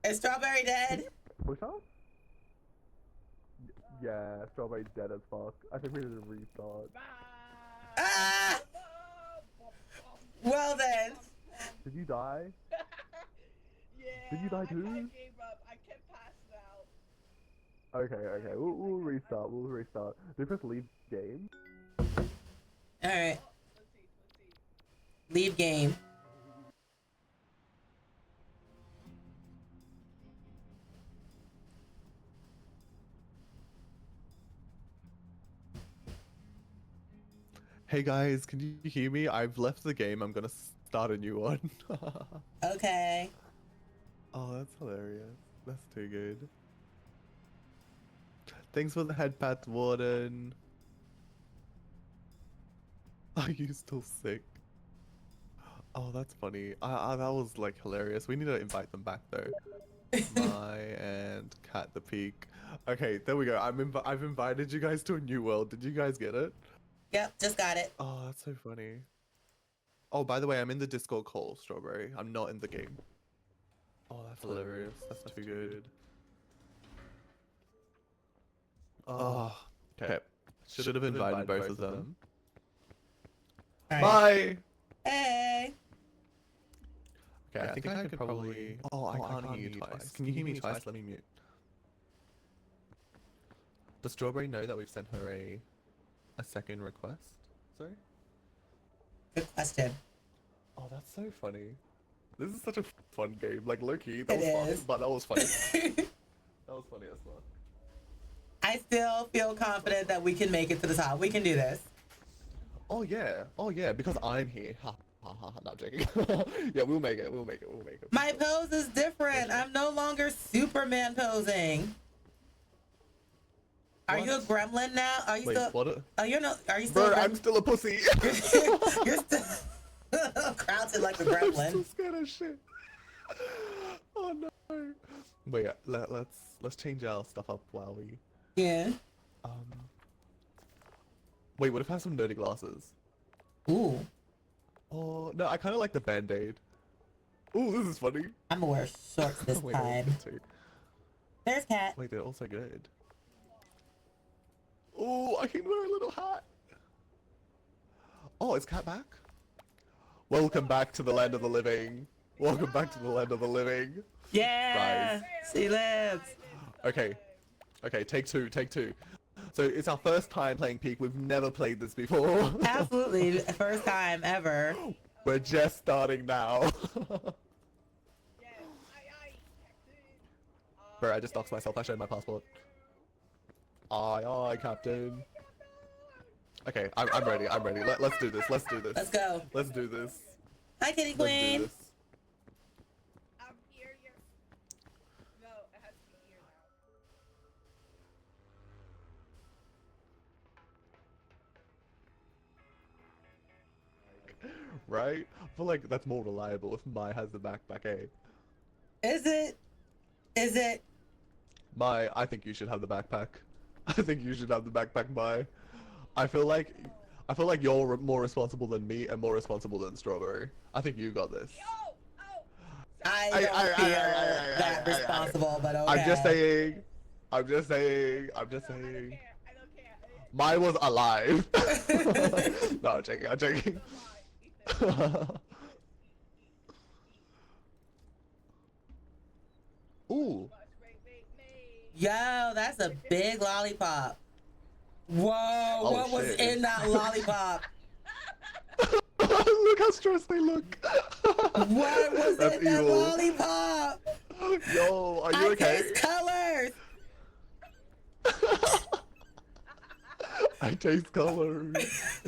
Is Strawberry dead? Push up? Yeah, Strawberry's dead as fuck. I think we need to restart. Ah! Well then. Did you die? Yeah. Did you die I too? kinda gave up. I kept passing out. Okay. We'll restart. We'll restart. Do you press leave game? Alright. Let's see. Leave game. Hey guys, can you hear me? I've left the game. I'm gonna start a new one. Okay. Oh, that's hilarious. That's too good. Thanks for the head pat, Warden. Are you still sick? Oh, that's funny. That was like hilarious. We need to invite them back though. My and Cat the Peak. Okay, there we go. I've invited you guys to a new world. Did you guys get it? Yep, just got it. Oh, that's so funny. Oh, by the way, I'm in the Discord call, Strawberry. I'm not in the game. Oh, that's hilarious. That's too good. Oh, okay. Should have invited both of them. Alright. Bye! Hey. Okay, I think I could probably... Oh, I can't hear you twice. Can you hear me twice? Let me mute. Does Strawberry know that we've sent her a second request? Sorry? Good question. Oh, that's so funny. This is such a fun game. Like, low-key, that It was fun, is. but that was funny. That was funny as well. I still feel confident that we can make it to the top. We can do this. Oh yeah, because I'm here. Ha ha ha, not joking. Yeah, we'll make it. My pose is different. I'm no longer Superman posing. Are you a What? gremlin now? Are you Wait, still? what? Oh, you're no. Are you still? Bro, a I'm still a pussy. You're still crouching like a I'm gremlin. so scared of shit. Oh no. Wait, let's change our stuff up while we. Yeah. Wait, what if I have some nerdy glasses? Ooh. Oh no, I kind of like the band-aid. Ooh, this is funny. I'm gonna wear shorts this Wait, time. There's Cat. Wait, they're also good. Oh, I can wear a little hat. Oh, is Cat back? Welcome back to the land of the living. Welcome back to the land of the living. Yeah. Guys. She lives. Okay, Okay, take two, take two. So it's our first time playing Peak. We've never played this before. Absolutely, first time ever. We're just starting now. Yes, Captain. Bro, I just doxed myself. I showed my passport. Aye, Captain. Okay, I'm ready. I'm ready. Let's do this. Let's do this. Let's go. Let's do this. Hi, Kitty Let's do Queen. this. I'm here. No, it has to be here now. Right? I feel like that's more reliable if Mai has the backpack, eh? Is it? Is it? Mai, I think you should have the backpack. I think you should have the backpack, Mai. I feel like you're more responsible than me and more responsible than Strawberry. I think you got this. Oh, oh. I don't feel that responsible, but okay. I'm just saying. I'm just saying. I'm just I don't saying. care. I don't care. Mai was alive. No, I'm joking. I'm joking. Ooh. Yo, that's a big lollipop. Whoa, Oh, what was shit. in that lollipop? Look how stressed they look. What was That's in that evil. lollipop? Yo, are you I okay? taste colors. I taste colors.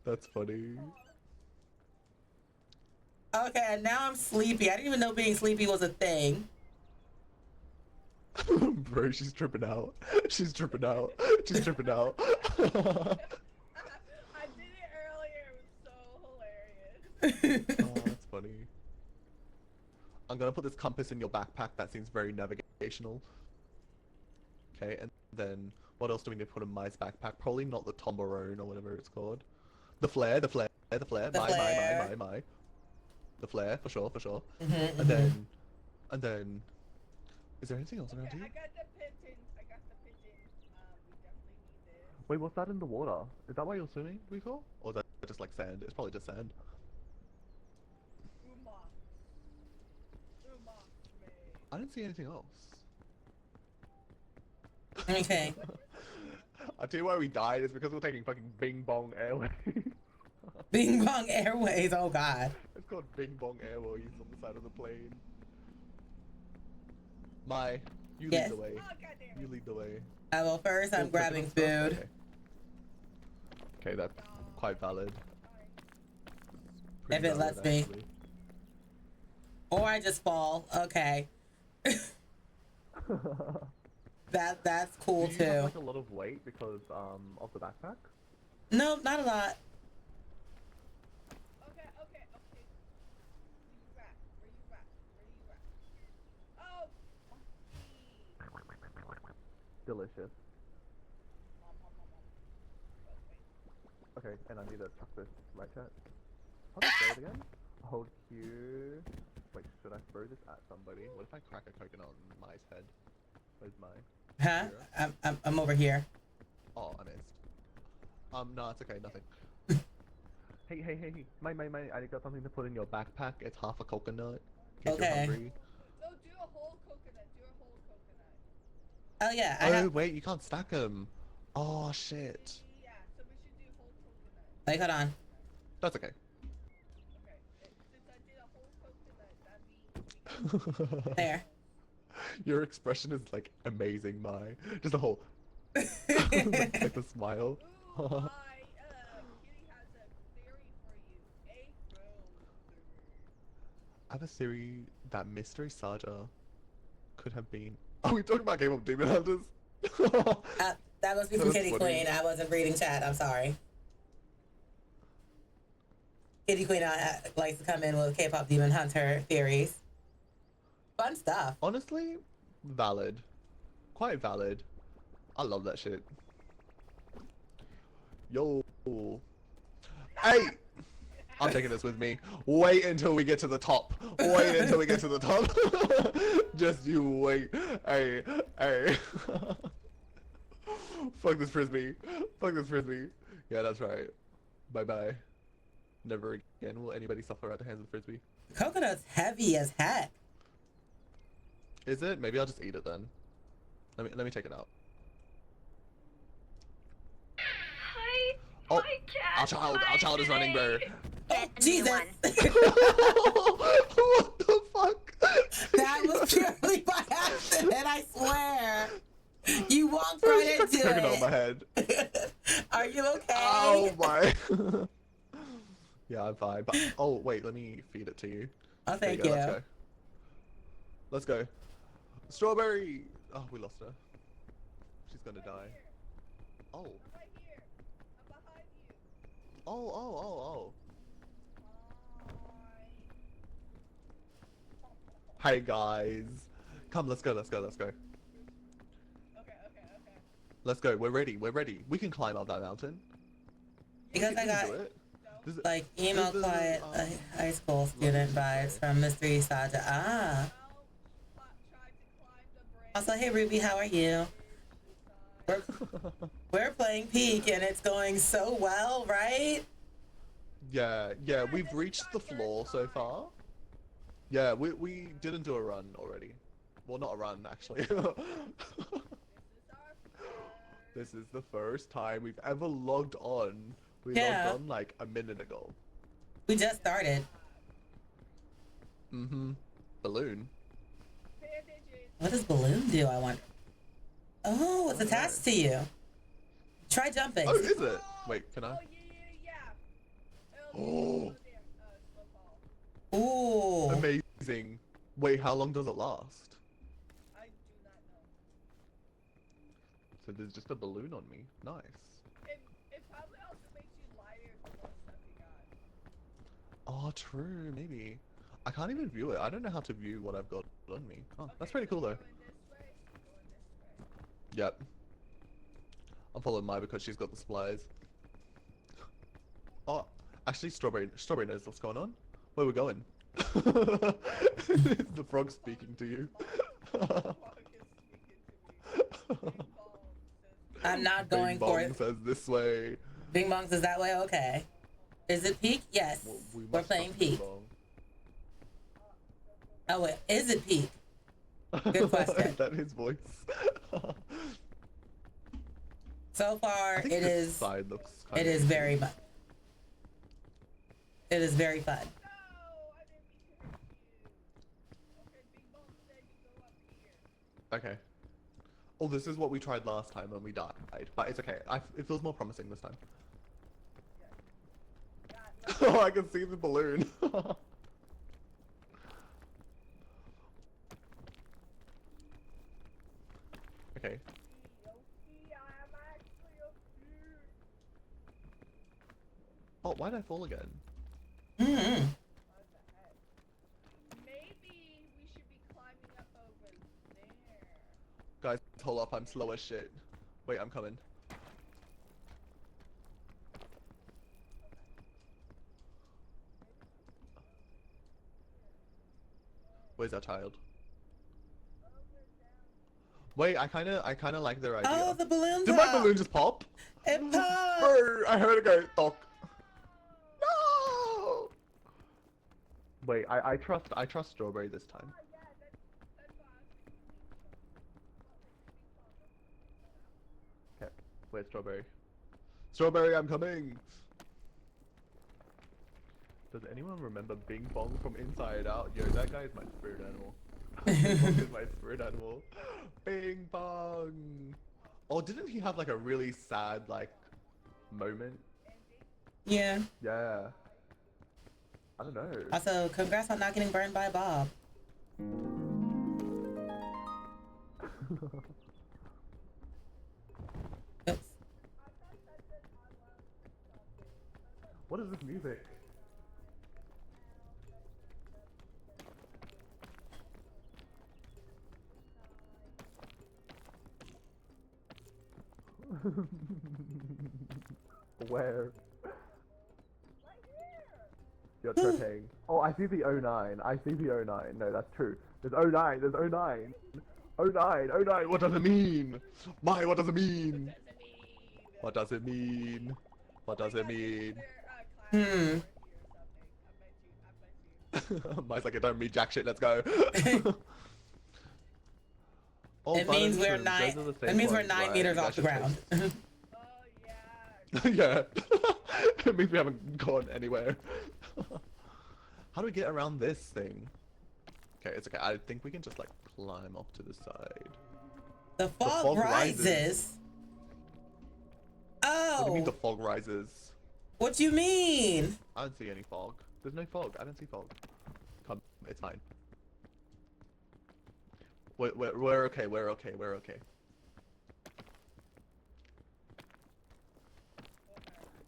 That's funny. Okay, and now I'm sleepy. I didn't even know being sleepy was a thing. Bro, she's tripping out. She's tripping out. She's tripping out. I did it earlier. It was so hilarious. Oh, that's funny. I'm gonna put this compass in your backpack. That seems very navigational. Okay, and then what else do we need to put in Mai's backpack? Probably not the Tombarone or whatever it's called. The flare, the flare, the flare. The flare. My. The flare, for sure, for sure. Mhm, And then, is there anything else around Okay, here? I got the pigeons. We definitely need this. Wait, what's that in the water? Is that why you're swimming, Rico? Or is that just like sand? It's probably just sand. Uma. Me. I didn't see anything else. Okay. I'll tell you why we died is because we're taking fucking Bing Bong Airways. Bing Bong Airways, oh god. It's called Bing Bong Airways on the side of the plane. Mai, you Yes. lead the way. Oh, goddamn You it. lead the way. Well, first I'm Oh, grabbing picking up food. stuff? Okay, that's quite valid. If it lets me. Or I just fall. Okay. That's cool Do you have too. like a lot of weight because of the backpack? No, not a lot. Okay. Where you at? Oh, monkey. Delicious. Mom. Okay, and I need to chuck this right chat. How do I say it again? Hold Q. Wait, should I throw this at somebody? What if I crack a coconut on Mai's head? Where's Mai? Huh? I'm over here. Oh, I missed. No, it's okay, nothing. Hey, Mai, I got something to put in your backpack. It's half a coconut. In case you're Okay. hungry. No, do a whole coconut. Oh yeah, I Oh, have. wait, you can't stack them. Oh, shit. Yeah, so we should do whole coconut. Like, hold on. That's okay. Okay, since I did a whole coconut, that means There. Your expression is like amazing, Mai. Just a whole like the smile. Ooh, Kitty has a theory for you. A rose. I have a theory that Mystery Saga could have been. Are we talking about Game of Demon Hunters? That must be from That's Kitty funny. Queen. I wasn't reading chat. I'm sorry. Kitty Queen likes to come in with K-pop Demon Hunter theories. Fun stuff. Honestly, valid. Quite valid. I love that shit. Yo. Hey! I'm taking this with me. Wait until we get to the top. Wait until we get to the top. Just you wait. Hey. Fuck this frisbee. Fuck this frisbee. Yeah, that's right. Bye-bye. Never again will anybody suffer at the hands of frisbee. Coconut's heavy as heck. Is it? Maybe I'll just eat it then. Let me take it out. Hi, Oh, my cat. our child is running, bro. Oh, Jesus! What the fuck? That was purely by accident, I swear. You walked Bro, right she cracked the into coconut on my it. head. Are you okay? Oh my. Yeah, I'm fine. But oh wait, let me feed it to you. Oh, There you thank go. you. Let's go. Let's go. Strawberry. Oh, we lost her. She's gonna die. Oh. I'm right here. I'm behind you. Oh. Hi. Hey guys. Come, let's go. Okay. Let's go. We're ready. We can climb up that mountain. Because We I can got do it. Does it- like emo does the, quiet high school student vibes from Mystery Saja. Ah. Tried to climb the bridge. Also, hey Ruby, how are you? We're playing Peak and it's going so well, right? Yeah, we've reached the floor so far. Yeah, we didn't do a run already. Well, not a run, actually. This is the first time we've ever logged on. We Yeah. logged on like a minute ago. We just started. Mm-hmm. Balloon. Bandages. What does balloon do, I wonder? Oh, it's attached to you. Try jumping. Oh, is it? Wait, can I? Oh, yeah. Oh. Slow fall. Ooh. Amazing. Wait, how long does it last? I do not know. So there's just a balloon on me. Nice. It probably also makes you lighter the more stuff you got. Oh, true. Maybe. I can't even view it. I don't know how to view what I've got on me. Oh, that's pretty cool though. Going this way. Going this way. Yep. I'm following Mai because she's got the supplies. Oh, actually, Strawberry knows what's going on. Where we're going? The frog speaking to you. I'm not going Bing for Bong it. says this way. Bing Bong says that way? Okay. Is it Peak? Yes. Well, we We're must playing trust Bing Peak. Bong. Oh, wait. Is it Peak? Good question. Is that his voice? So far, I think it this is. side looks It kinda is easy. very much. It is very fun. No, I didn't mean to hurt you. Okay, Big Bong said you go up here. Okay. Oh, this is what we tried last time when we died, but it's okay. It feels more promising this time. Oh, I can see the balloon. Okay. Yoki, I am actually up here. Oh, why did I fall again? Mm-hmm. What the heck? Maybe we should be climbing up over there. Guys, hold up, I'm slow as shit. Wait, I'm coming. Where's our child? Wait, I kinda like their idea. Oh, the balloon Did my pop! balloon just pop? It popped! Bro, I heard it go thok. No! Wait, I trust Strawberry this time. Oh, yeah, that's what I was thinking. Okay, where's Strawberry? Strawberry, I'm coming! Does anyone remember Bing Bong from Inside Out? Yo, that guy is my spirit animal. Bing Bong is my spirit animal. Bing Bong! Oh, didn't he have like a really sad, like, moment? Yeah. Yeah. I don't know. Also, congrats on not getting burned by Bob. Oops. What is this music? Where? You're tripping. Oh, I see the 09. I see the 09. No, that's true. There's 09. There's 09. 09. 09. What does it mean? My, what does it mean? What does it mean? What does it mean? Hmm. Mine's like, it don't mean jack shit, let's go. Oh, It means we're button nine. those are the It same means we're ones, 9 right? meters That off the should ground. Oh yeah. yeah. It means we haven't gone anywhere. How do we get around this thing? Okay, it's okay. I think we can just like climb up to the side. The fog, fog rises. rises. Oh. What do you mean the fog rises? What you mean? I don't see any fog. There's no fog. I don't see fog. Come, it's fine. We're okay. We're okay. We're okay.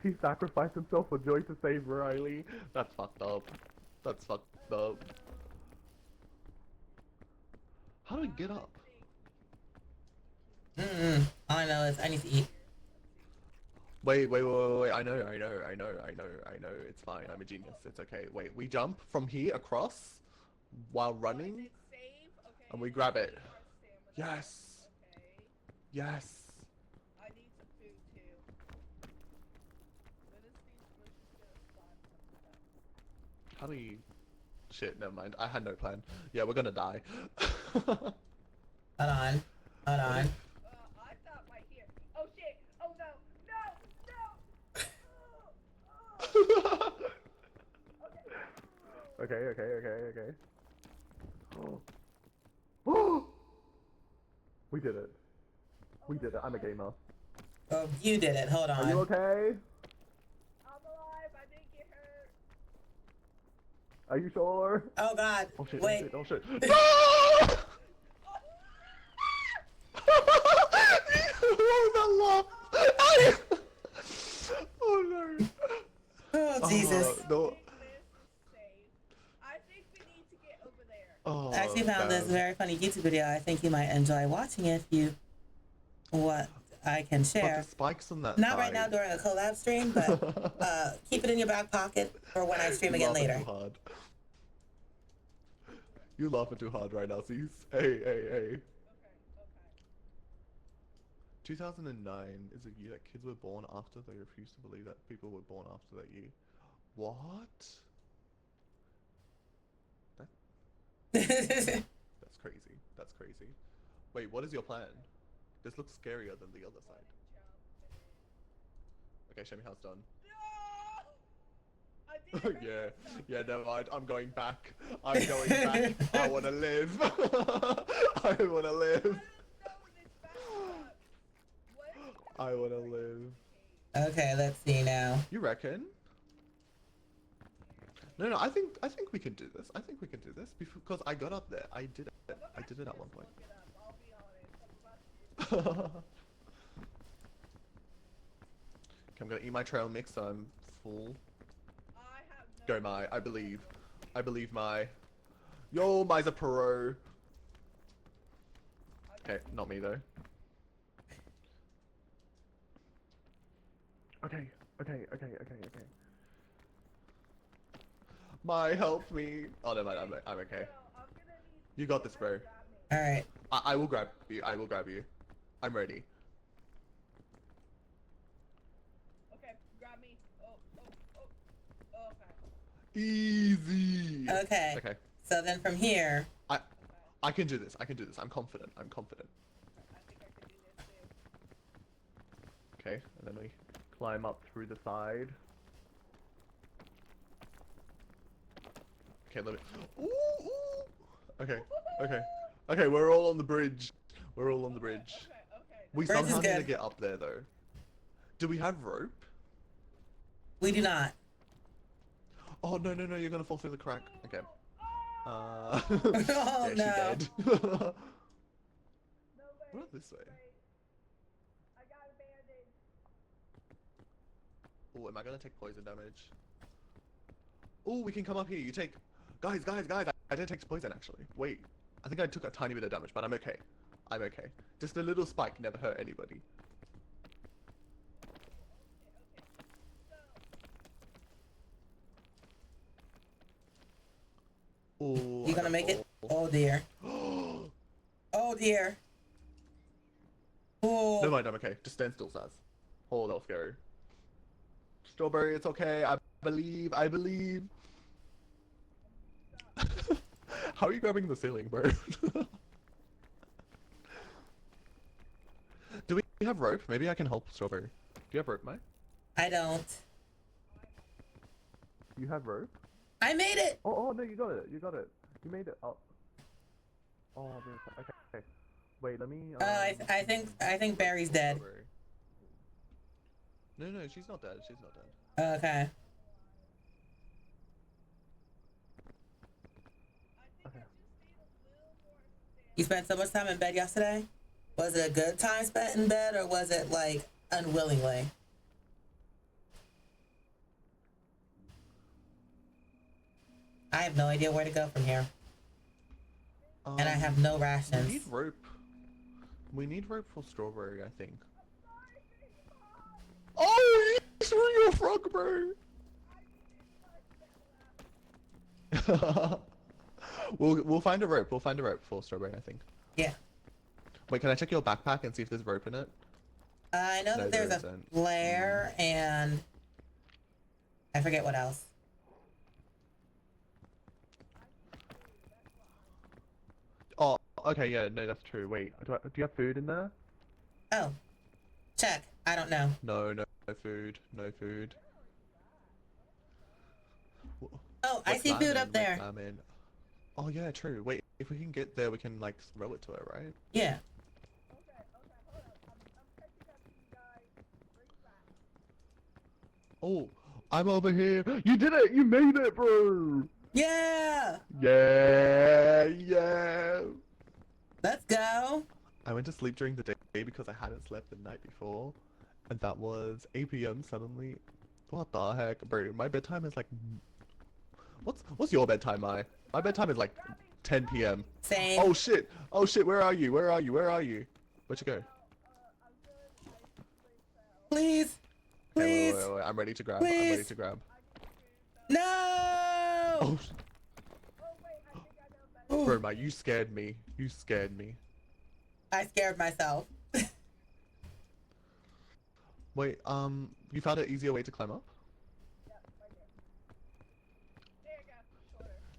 He sacrificed himself for Joy to save Riley. That's fucked up. That's fucked up. How do we get up? All I know is I need to eat. Wait. I know. It's fine. I'm a genius. It's okay. Wait, we jump from here across while running, Save. Okay. and we grab it. Our stamina. Yes. Okay. Yes. I need some food too. Let's just get a spot some stuff. How do you... Shit, never mind. I had no plan. Yeah, we're gonna die. Hold on. Hold on. I thought right here. Oh shit! Oh no! Okay. Oh! We did it. We did it. I'm a gamer. Oh, you did it. Hold Are you on. okay? I'm alive. I didn't get hurt. Are you sure? Oh God. Oh shit, Wait. oh shit, oh shit. No! What was that laugh? Oh no. Oh Jesus. No. This is safe. I think we need to get over there. Oh, I actually found this damn. very funny YouTube video. I think you might enjoy watching it if you what I can But share. the spikes on that Not right side. now during a collab stream, but keep it in your back pocket for when I stream You again laughing later. Too hard. You laughing too hard right now, Cease. Hey. Okay. 2009 is a year that kids were born after. They refuse to believe that people were born after that year. What? That's crazy. That's crazy. Wait, what is your plan? This looks scarier than the other side. Okay, show me how it's done. No! I didn't hurt myself. Yeah, never mind. I'm going back. I'm going back. I wanna live. I wanna live. I wanna live. Okay, let's see now. You reckon? No, I think we can do this. I think we can do this because I got up there. I did it. I did it at one point. Okay, I'm gonna eat my trail mix so I'm full. Go Mai, I believe. I believe Mai. Yo, Mai's a pro. Okay, not me though. Okay. Mai, help me. Oh no, I'm okay. You got this, bro. All right. I will grab you. I will grab you. I'm ready. Okay, grab me. Oh, okay. Easy. Okay. Okay. So then from here. I can do this. I'm confident. I think I can do this too. Okay, and then we climb up through the side. Okay, let me. Ooh. Okay, we're all on the bridge. We're all on the bridge. Okay. We Bridge is somehow need to good. get up there though. Do we have rope? We do not. Oh no, you're gonna fall through the crack. Okay. Oh, yeah, she no. dead. No way. What this way? I got a bandage. Oh, am I gonna take poison damage? Oh, we can come up here. You take... Guys, I didn't take poison actually. Wait, I think I took a tiny bit of damage, but I'm okay. I'm okay. Just a little spike never hurt anybody. Oh, You gonna make it? Oh dear. Oh dear. Oh. Never mind, I'm okay. Just stand still, Saz. Oh, that was scary. Strawberry, it's okay. I believe. How are you grabbing the ceiling, bro? you have rope? Maybe I can help Strawberry. Do you have rope, Mai? I don't. You have rope? I made it! Oh, no, you got it. You got it. You made it. Oh. Oh, man. Okay. Wait, let me. I think Barry's dead. Strawberry. No, she's not dead. She's not dead. Okay. You spent so much time in bed yesterday? Was it a good time spent in bed, or was it like unwillingly? I have no idea where to go from here. And I have no rations. We need rope. We need rope for Strawberry, I think. Oh, you threw your frog, bro! We'll find a rope. We'll find a rope for Strawberry, I think. Yeah. Wait, can I check your backpack and see if there's rope in it? I know No, that there's there a isn't. flare and I forget what else. Oh, okay, yeah, no, that's true. Wait, do you have food in there? Oh, check. I don't know. No food. No food. Oh, I see food up there. Salmon. Oh yeah, true. Wait, if we can get there, we can like throw it to her, right? Yeah. Hold up. I'm catching up to you guys. Bring back. Oh, I'm over here. You did it! You made it, bro! Yeah. Yeah. Let's go. I went to sleep during the day because I hadn't slept the night before, and that was 8 p.m. suddenly. What the heck, bro? My bedtime is like. What's your bedtime, Mai? My bedtime is like 10 p.m. Same. Oh shit! Where are you? Where'd you go? Please. Okay, Please. wait. I'm ready to grab. Please. I'm ready to grab. No. Oh, Ooh, bro, Mai, you scared me. I scared myself. Wait, you found an easier way to climb up?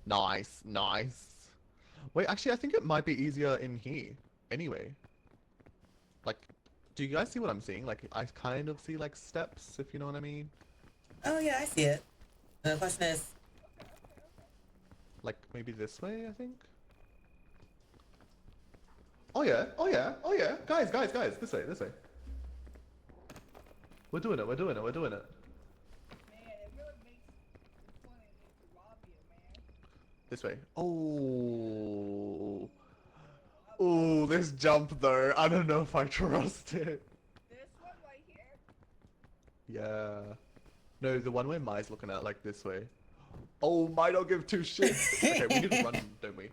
Nice. Wait, actually, I think it might be easier in here. Anyway. Like, do you guys see what I'm seeing? Like, I kind of see, like, steps, if you know what I mean. Oh yeah, I see it. And the question is, Like, maybe this way, I think? Oh yeah. Guys, this way. We're doing it. Man, it really makes it funny to rob you, man. This way. Oh. Oh, this jump though. I don't know if I trust it. This one right here. Yeah. No, the one where Mai's looking at, like, this way. Oh, Mai don't give two shits. Okay, we need to run, don't we?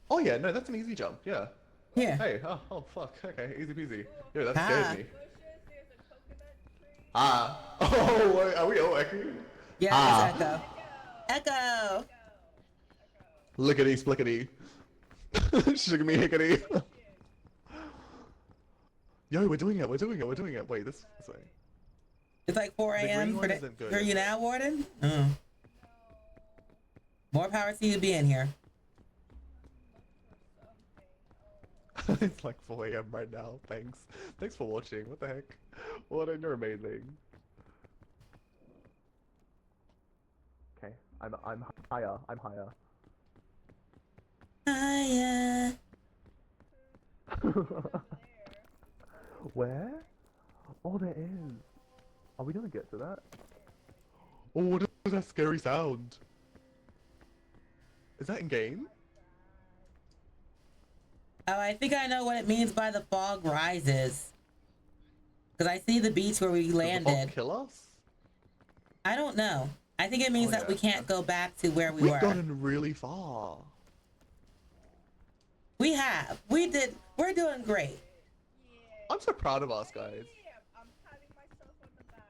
Oh yeah, no, that's an easy jump, yeah. yeah. Hey, oh fuck, okay, easy peasy. Yo, that Ah. scared me. Bushes, there's a coconut tree. Oh, wait, are we all echoing? Yeah, it's Echo. Echo. Lickety splickety. Sugar me hickety. Yo, we're doing it. Wait, this way. It's like 4 green a.m. one isn't good, for is you it? now, Warden? Oh. More power to you being here. It's like 4 a.m. right now. Thanks for watching. What the heck? Warden, you're amazing. Okay, I'm higher. Hiya. Where? Oh, there is. Are we gonna get to that? Oh, what is that scary sound? Is that in game? Oh, I think I know what it means by the fog rises. Because I see the beach where we Does the fog landed. kill us? I don't know. I think it means Oh, that we yeah. can't go back to where we We've were. gotten really far. We have. We did. We're doing great. I'm so proud of us, guys. Yeah, I'm patting myself on the back.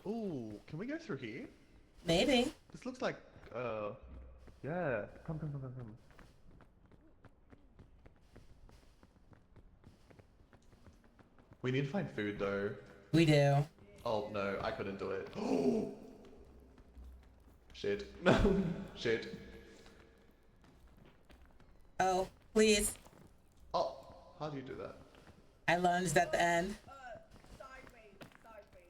Ooh, can we go through here? Maybe. This looks like, yeah. Come. We need to find food, though. We do. Oh, no, I couldn't do it. Shit. Shit. Oh, please. Oh, how do you do that? I lunged at the end. Sideways, sideways.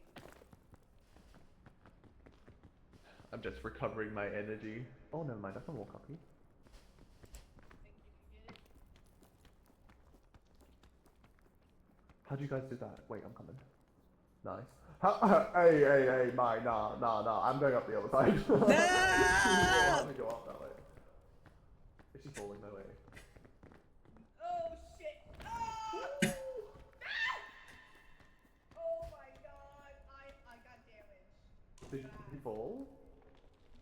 I'm just recovering my energy. Oh, never mind. That's a more copy. Think you can get it? How do you guys do that? Wait, I'm coming. Nice. Hey, mate, nah. I'm going up the other side. No! How do we go up that way? Is she falling my way? Oh shit! Oh! Oh my god! I got damaged. Did you fall?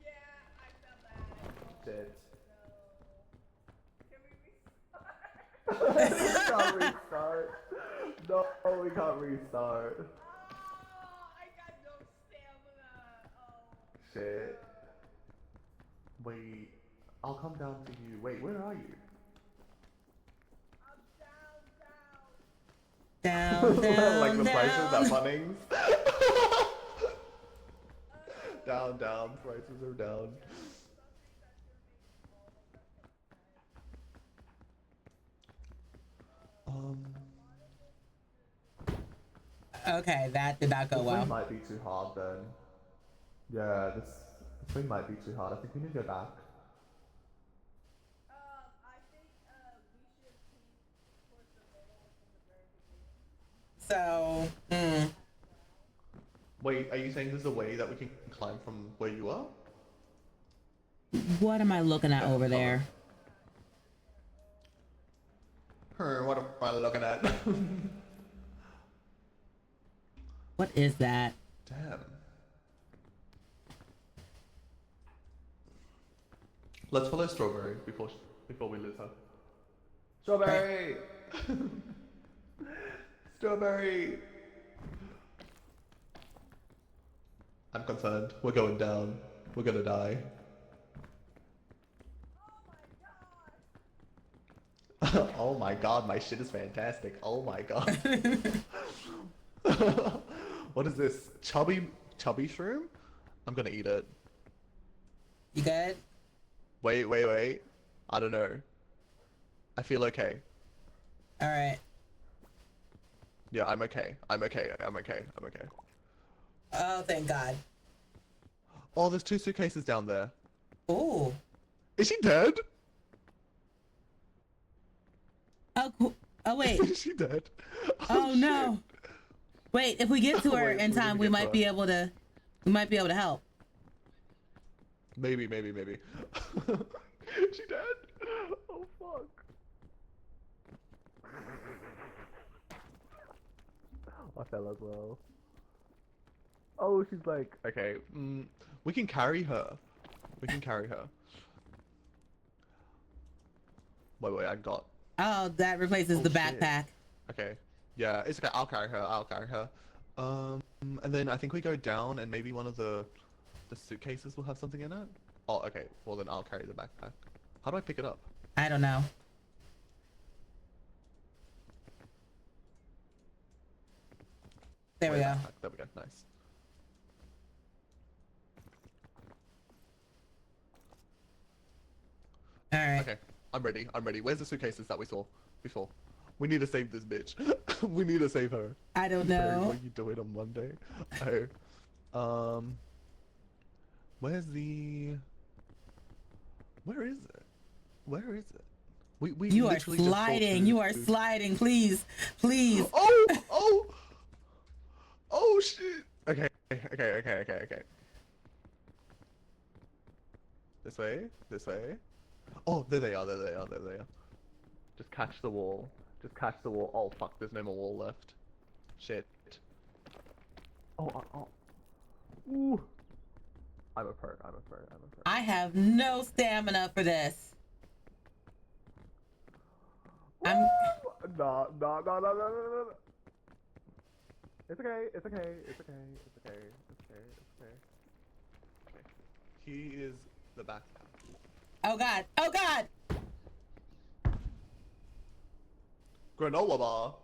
Yeah, I felt that. Oh, Shit. no. Can we restart? We can't restart. No, we can't restart. Oh, I got no stamina. Oh. Shit. Wait, I'll come down to you. Wait, where are you? I'm down. Down, Like the prices down. at Bunnings. Down, prices are down. Okay, that did not go This well. thing might be too hard then. Yeah, this thing might be too hard. I think we need to go back. I think we should keep towards the middle from the very beginning. So, Wait, are you saying there's a way that we can climb from where you are? what am I looking at over there? What am I looking at? What is that? Damn. Let's follow Strawberry before we lose her. Strawberry! Strawberry! I'm concerned. We're going down. We're gonna die. Oh my god, my shit is fantastic. Oh my god. What is this? Chubby shroom? I'm gonna eat it. You good? Wait. I don't know. I feel okay. All right. Yeah, I'm okay. I'm okay. Oh, thank God. Oh, there's 2 suitcases down there. Ooh. Is she dead? Oh, cool. Oh, wait. Is she dead? Oh, no. Wait, if we get to her Wait, in we need time, to we get to might her. be able to. We might be able to help. Maybe. She dead? Oh fuck. I fell as well. Oh, she's like, okay, we can carry her. Wait, I got. Oh, that replaces Oh, the shit. backpack. Okay. Yeah, it's okay. I'll carry her. And then I think we go down, and maybe one of the suitcases will have something in it. Oh, okay. Well, then I'll carry the backpack. How do I pick it up? I don't know. There we go. Backpack. There we go. Nice. All right. Okay. I'm ready. Where's the suitcases that we saw before? We need to save this bitch. We need to save her. I don't Barry, know. what are you doing on Monday? Oh. Where's the... Where is it? We You are literally just fought sliding. through- You are sliding. Please. Please. Oh shit. Okay. This way. Oh, there they are. Just catch the wall. Oh fuck, there's no more wall left. Shit. Oh. Ooh. I'm a pro. I have no stamina for this. I'm. No. It's okay. He is the backpack. Oh God. Oh God. Granola bar.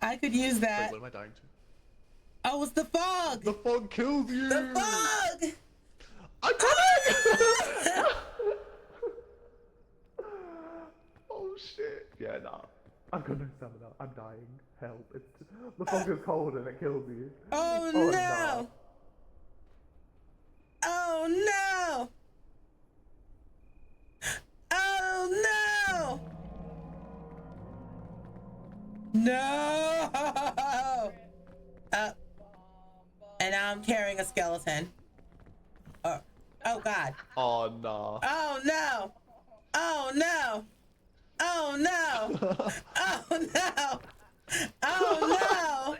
I could use Wait, that. what am I dying to? Oh, it's the fog. The fog kills you! The fog. I'm coming! Oh shit. Yeah, nah. I've got no stamina. I'm dying. Help. It's the fog is cold and it kills me. Oh, Oh, no! Oh no! Oh no! No! And now I'm carrying a skeleton. Oh god. Oh no. Oh no! Oh no! Oh no! Oh no! Oh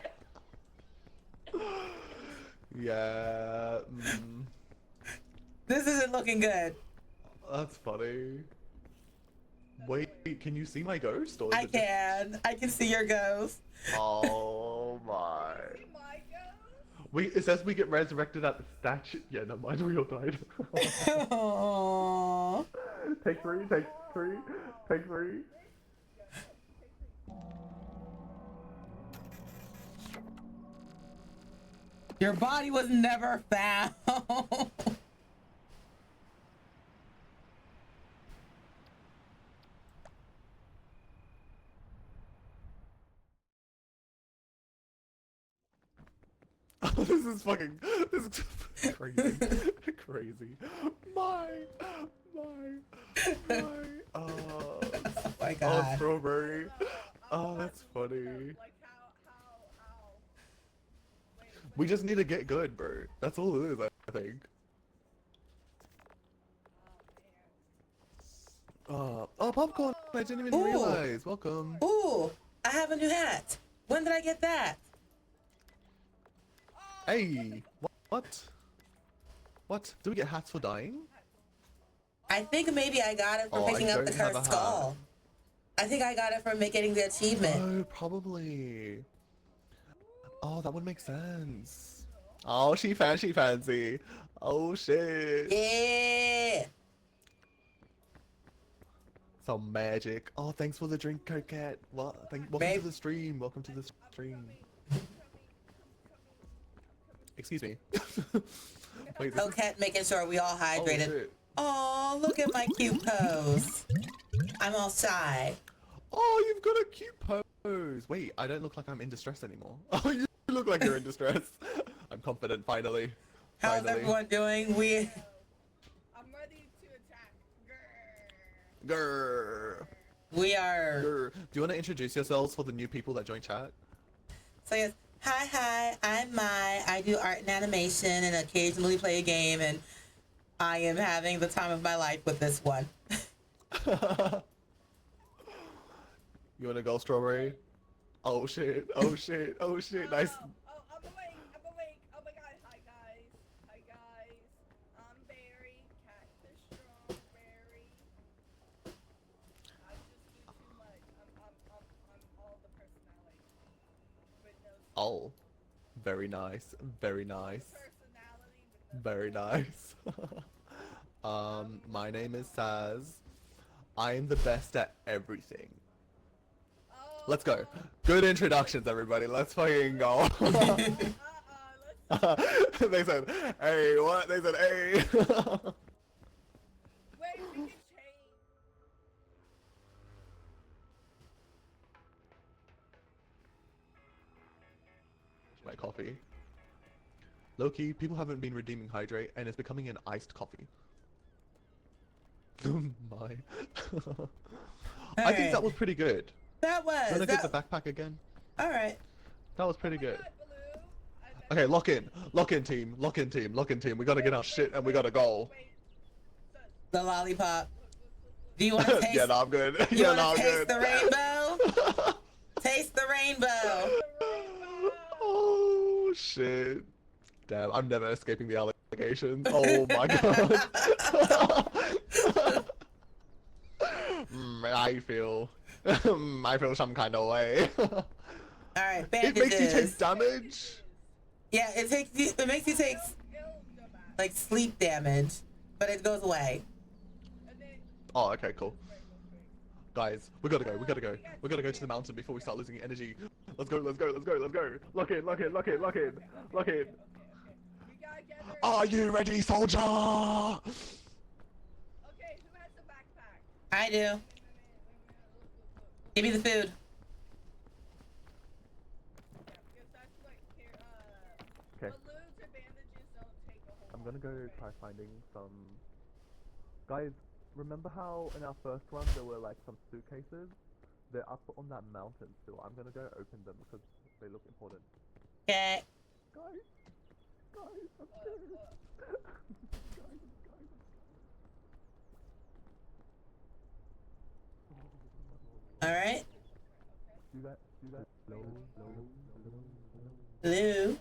no! Yeah. This isn't looking good. That's funny. Wait, can you see my ghost? Or is I it just- can. I can see your ghost. Oh my. See my ghost? It says we get resurrected at the statue. Yeah, never mind, we all died. Aww. Take three, take three, take three. Your body was never found. This is fucking. This is crazy. Crazy. My. Oh my Oh, god. strawberry. Oh, that's funny. Like how? Wait, We just need to get good, bro. That's all it is, I think. Oh, popcorn! I didn't even Ooh. realize. Welcome. Ooh, I have a new hat. When did I get that? Hey, what? What? Do we get hats for dying? I think maybe I got it for Oh, I picking up the don't have a cursed hat. skull. I think I got it for getting the achievement. Oh, probably. Oh, that would make sense. Oh, she fancy. Oh shit. Yeah. Some magic. Oh, thanks for the drink, Coquette. What? Welcome Babe. to the stream. Welcome to the stream. Excuse me. Wait, this is... Okay, making sure we all Oh, hydrated. shit. Oh, look at my cute pose. I'm all shy. Oh, you've got a cute pose. Wait, I don't look like I'm in distress anymore. Oh, you look like you're in distress. I'm confident, finally. How's Finally. everyone doing? I'm ready to attack. Grr. Grr. We are. Grr. Do you want to introduce yourselves for the new people that join chat? So yes, hi, I'm Mai. I do art and animation and occasionally play a game, and I am having the time of my life with this one. You want to go, Strawberry? Oh shit, oh shit, oh shit, nice. Oh, I'm awake. Oh my god. Hi guys. I'm Berry, Cactus Strawberry. I just do too much. I'm all the personality. But no Oh, very nice, very nice, personality with no very nice. My name is Saz. I am the best at everything. Let's go. Good introductions, everybody. Let's fucking go. Let's They said, hey, what? They said, hey. wait, we can change. My coffee. Low-key, people haven't been redeeming hydrate, and it's becoming an iced coffee. My. I think that was pretty good. That was. Wanna get the backpack again? All right. That was pretty Oh my good. God, Baloo. Okay, lock in team, lock in team. We gotta get our shit and we gotta go. Wait. The lollipop. Do you want to taste? Yeah, no, I'm good. You Yeah, want no, to I'm taste good. the rainbow? Taste the rainbow. Oh shit. Damn, I'm never escaping the allegations. Oh my god. I feel some kind of way. All right, It bandages. makes you take damage. Yeah, it makes you take like sleep damage, but it goes away. Oh, okay, cool. Guys, we gotta go. We gotta go to the mountain before we start losing energy. Let's go. Lock in. Are you ready, soldier? Okay, who has the backpack? I do. Give me the food. gonna go try finding some. Guys, remember how in our first run there were like some suitcases? They're up on that mountain still. I'm gonna go open them because they look important. Okay. Guys, I'm scared. Guys, I'm scared. All right. You guys, hello. Hello.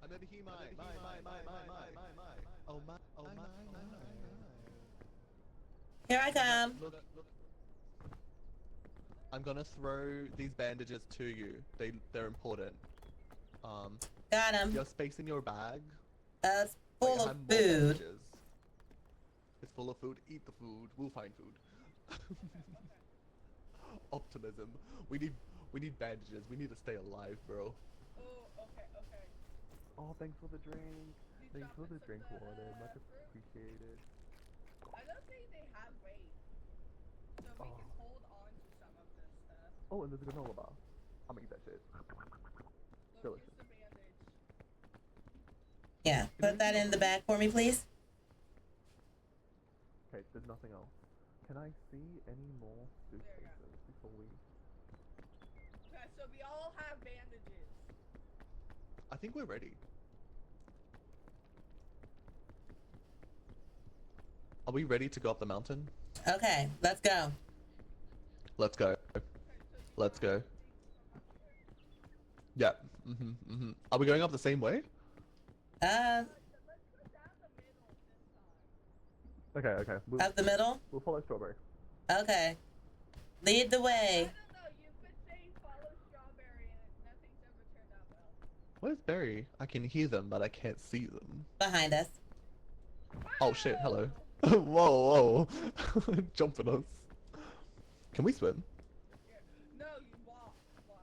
I'm over here, my. Oh my. Here I come. Look. I'm gonna throw these bandages to you. They're important. Got Do him. you have space in your bag? It's full Wait, I of have more food. bandages. It's full of food. Eat the food. We'll find food. Optimism. We need bandages. We need to stay alive, bro. Oh, thanks for the drink. Thanks for the drink water. Much appreciated. I don't think they have weight, so we Oh. can hold on to some of this stuff. Oh, and there's a granola bar. I'm gonna eat that shit. Look, Delicious. here's the bandage. Yeah. Put that in the bag for me, please. Okay, there's nothing else. Can I see any more suitcases before we? Okay, so we all have bandages. I think we're ready. Are we ready to go up the mountain? Okay. Let's go. Let's go. Let's go. Yeah. Are we going up the same way? Uh, Let's go down the middle this time. Okay. up the middle. We'll follow Strawberry. Okay. Lead the way. I don't know, you've been saying follow Strawberry and nothing's ever turned out well. Where's Berry? I can hear them, but I can't see them. Behind us. Oh shit, hello. Whoa. Jumping us. Can we swim? No, you walk. Watch.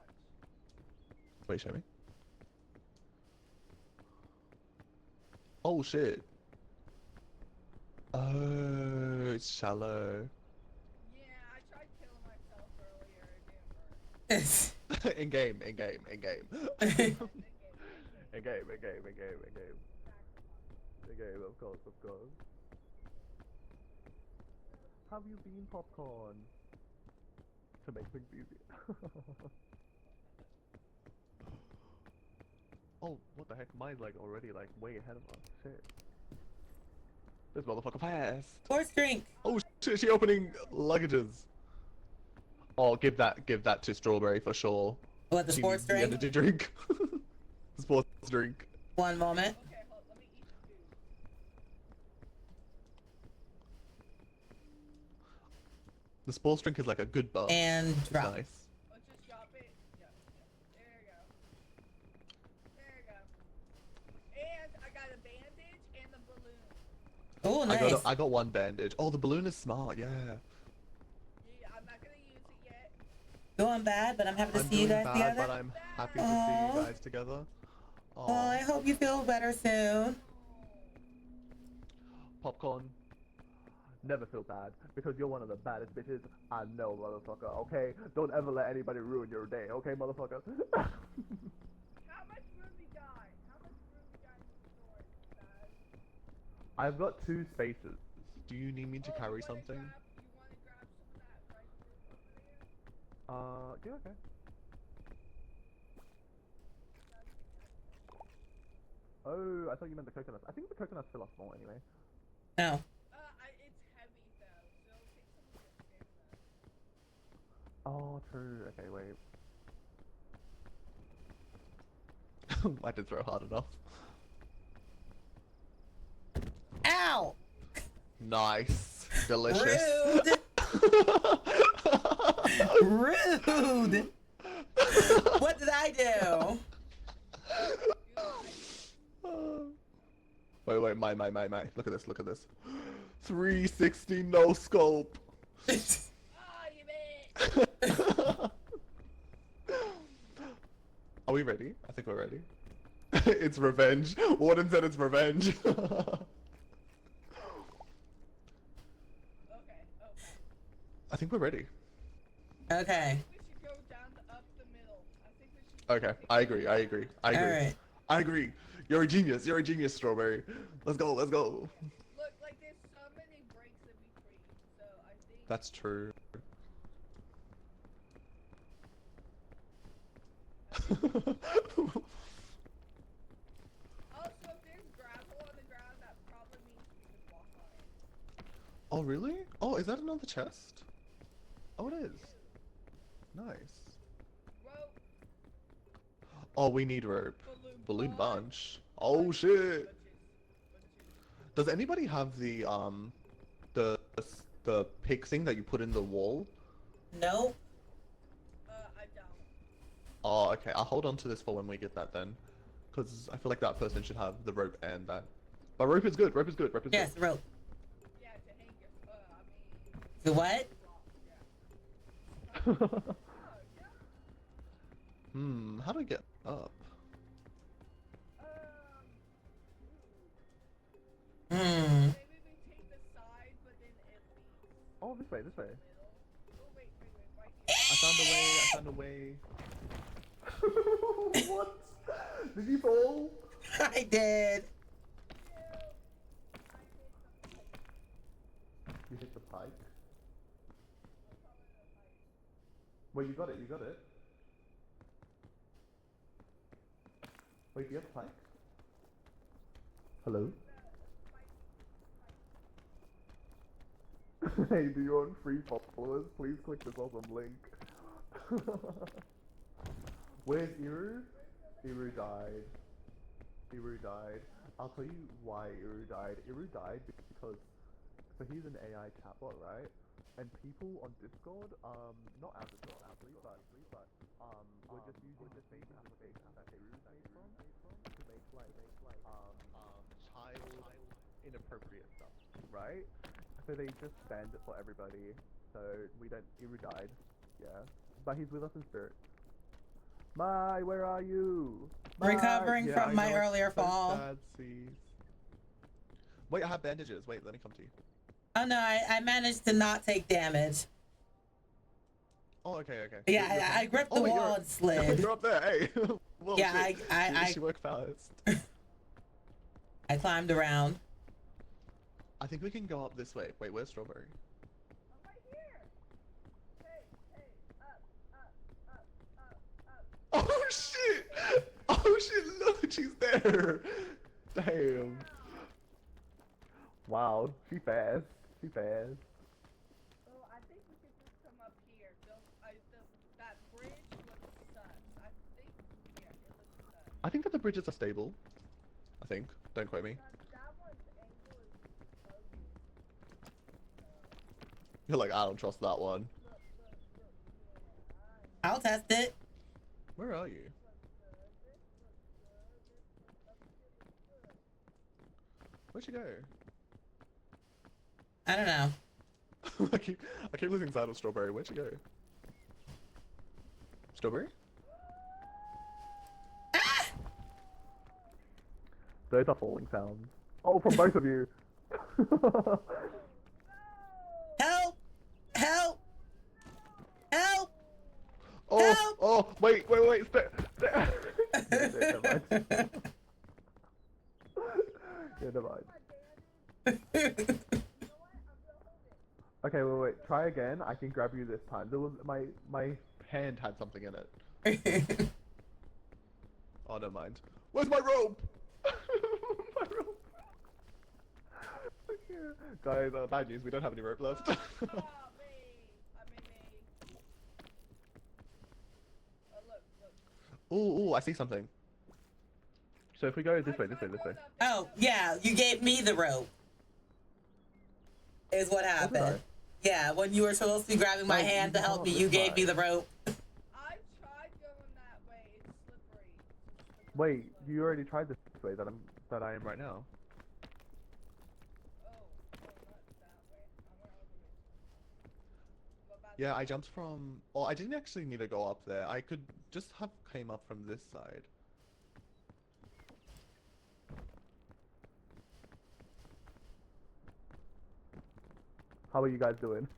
Wait, show me. Oh shit. Oh, it's shallow. Yeah, I tried killing myself earlier. It didn't work. In game. In game, of course. How have you been, Popcorn? To make things easier. Oh, what the heck? Mine's like already like way ahead of us. Shit. This motherfucker fast. Horse drink. Oh shit, she opening luggages. Oh, give that to Strawberry for sure. What, the She sports needs the drink? energy drink. The sports drink. One moment. Okay, hold. Let me eat the food. The sports drink is like a good buff. And It's drop. nice. Let's just drop it. Yeah. There you go. There you go. And I got a bandage and a balloon. Oh, nice. I got one bandage. Oh, the balloon is smart. Yeah. Yeah, I'm not gonna use it yet. Going bad, but I'm happy to I'm see you doing guys bad, together. but I'm happy to see Aw. you guys together. Oh, I hope you feel better soon. Popcorn. Never feel bad because you're one of the baddest bitches I know, motherfucker. Okay, don't ever let anybody ruin your day. Okay, motherfucker. How much room we got? How much room we got in the storage, guys? I've got 2 spaces. Do you need me to carry You something? wanna grab some of that rice over there? Yeah, okay. Oh, I thought you meant the coconuts. I think the coconuts fill up more anyway. No. It's heavy though, so take some of your stamina. Oh, true. Okay, wait. I didn't throw hard enough. Ow! Nice. Delicious. Rude! Rude! What did I do? Wait, my. Look at this. 360 no scope. Oh, you bitch! Are we ready? I think we're ready. It's revenge. Warden said it's revenge. Okay. I think we're ready. Okay. We should go down up the middle. I think we should. Okay, I agree. I agree. I agree. All right. I agree. You're a genius. You're a genius, Strawberry. Let's go. Let's go. Look, like there's so many breaks in between, so I think. That's true. Also, if there's gravel on the ground, that probably means we can walk on it. Oh, really? Oh, is that another chest? Oh, it is. Nice. Rope, Oh, we need rope. Balloon bunch. Oh, bunches, shit. bunches. Does anybody have the the pig thing that you put in the wall? Nope. I don't. Oh, okay. I'll hold on to this for when we get that then, because I feel like that person should have the rope and that. But rope is good. Rope is good. Rope is Yes, rope. Yeah, to hang your. I mean. The what? good. Oh, yeah. How do I get up? Hmm. Maybe we take the side, but then it leads Oh, this way. This way. middle. Oh wait, right here. I found a way. I found a way. What? Did you fall? I did. You hit the pike. Wait, you got it. You got it. Wait, do you have a pike? Hello? Hey, do you want free followers? Please click this awesome link. Where's Iru? Iru died. Iru died. I'll tell you why Iru died. Iru died because so he's an AI chatbot, right? And people on Discord, not our Discord actually, but we're just using the same application that Iru's made from to make child inappropriate stuff, right? So they just banned it for everybody. So we don't. Iru died. Yeah, but he's with us in spirit. Mai, where are you? Mai! Recovering Yeah, from I my know, it's earlier so fall. sad, sis. Wait, I have bandages. Wait, let me come to you. Oh no, I managed to not take damage. Oh, okay. Yeah, You're fine. I gripped the Oh, wait, wall and slid. You're up there, hey. Well, Yeah, shit. I She work fast. climbed around. I think we can go up this way. Wait, where's Strawberry? I'm right here. Hey, up. Oh shit! Oh shit! Look, she's there. Damn. Wow, she fast. She fast. Oh, I think we could just come up here. That bridge looks sus. I think, yeah, it looks sus. I think that the bridges are stable. I think. Don't quote me. That one's angle is ugly. You're like, I don't trust that one. Look, I'll test it. Where are you? Where'd you go? I don't know. I keep losing sight of Strawberry. Where'd you go? Strawberry? Those are falling sounds. Oh, from both of you. Help! Help! Help! Oh, Help! oh, wait, stay. Yeah, never mind. Yeah, never mind. Okay, wait, try again. I can grab you this time. There was my hand had something in it. Oh, never mind. Where's my rope? My rope. Guys, bad news. We don't have any rope left. Oh, me. I mean, me. Oh, look. Ooh, I see something. So if we go this way. Oh, yeah, you gave me the rope. Is what happened. Yeah, when you were supposed to be grabbing my Oh, hand to you help me, got you this gave me side. the rope. I tried going that way. It's slippery. Wait, you already tried this way that I am right now. Oh, not that way. I went over here. What about Yeah, I jumped from. Oh, I didn't actually need to go up there. I could just have came up from this side. How are you guys doing?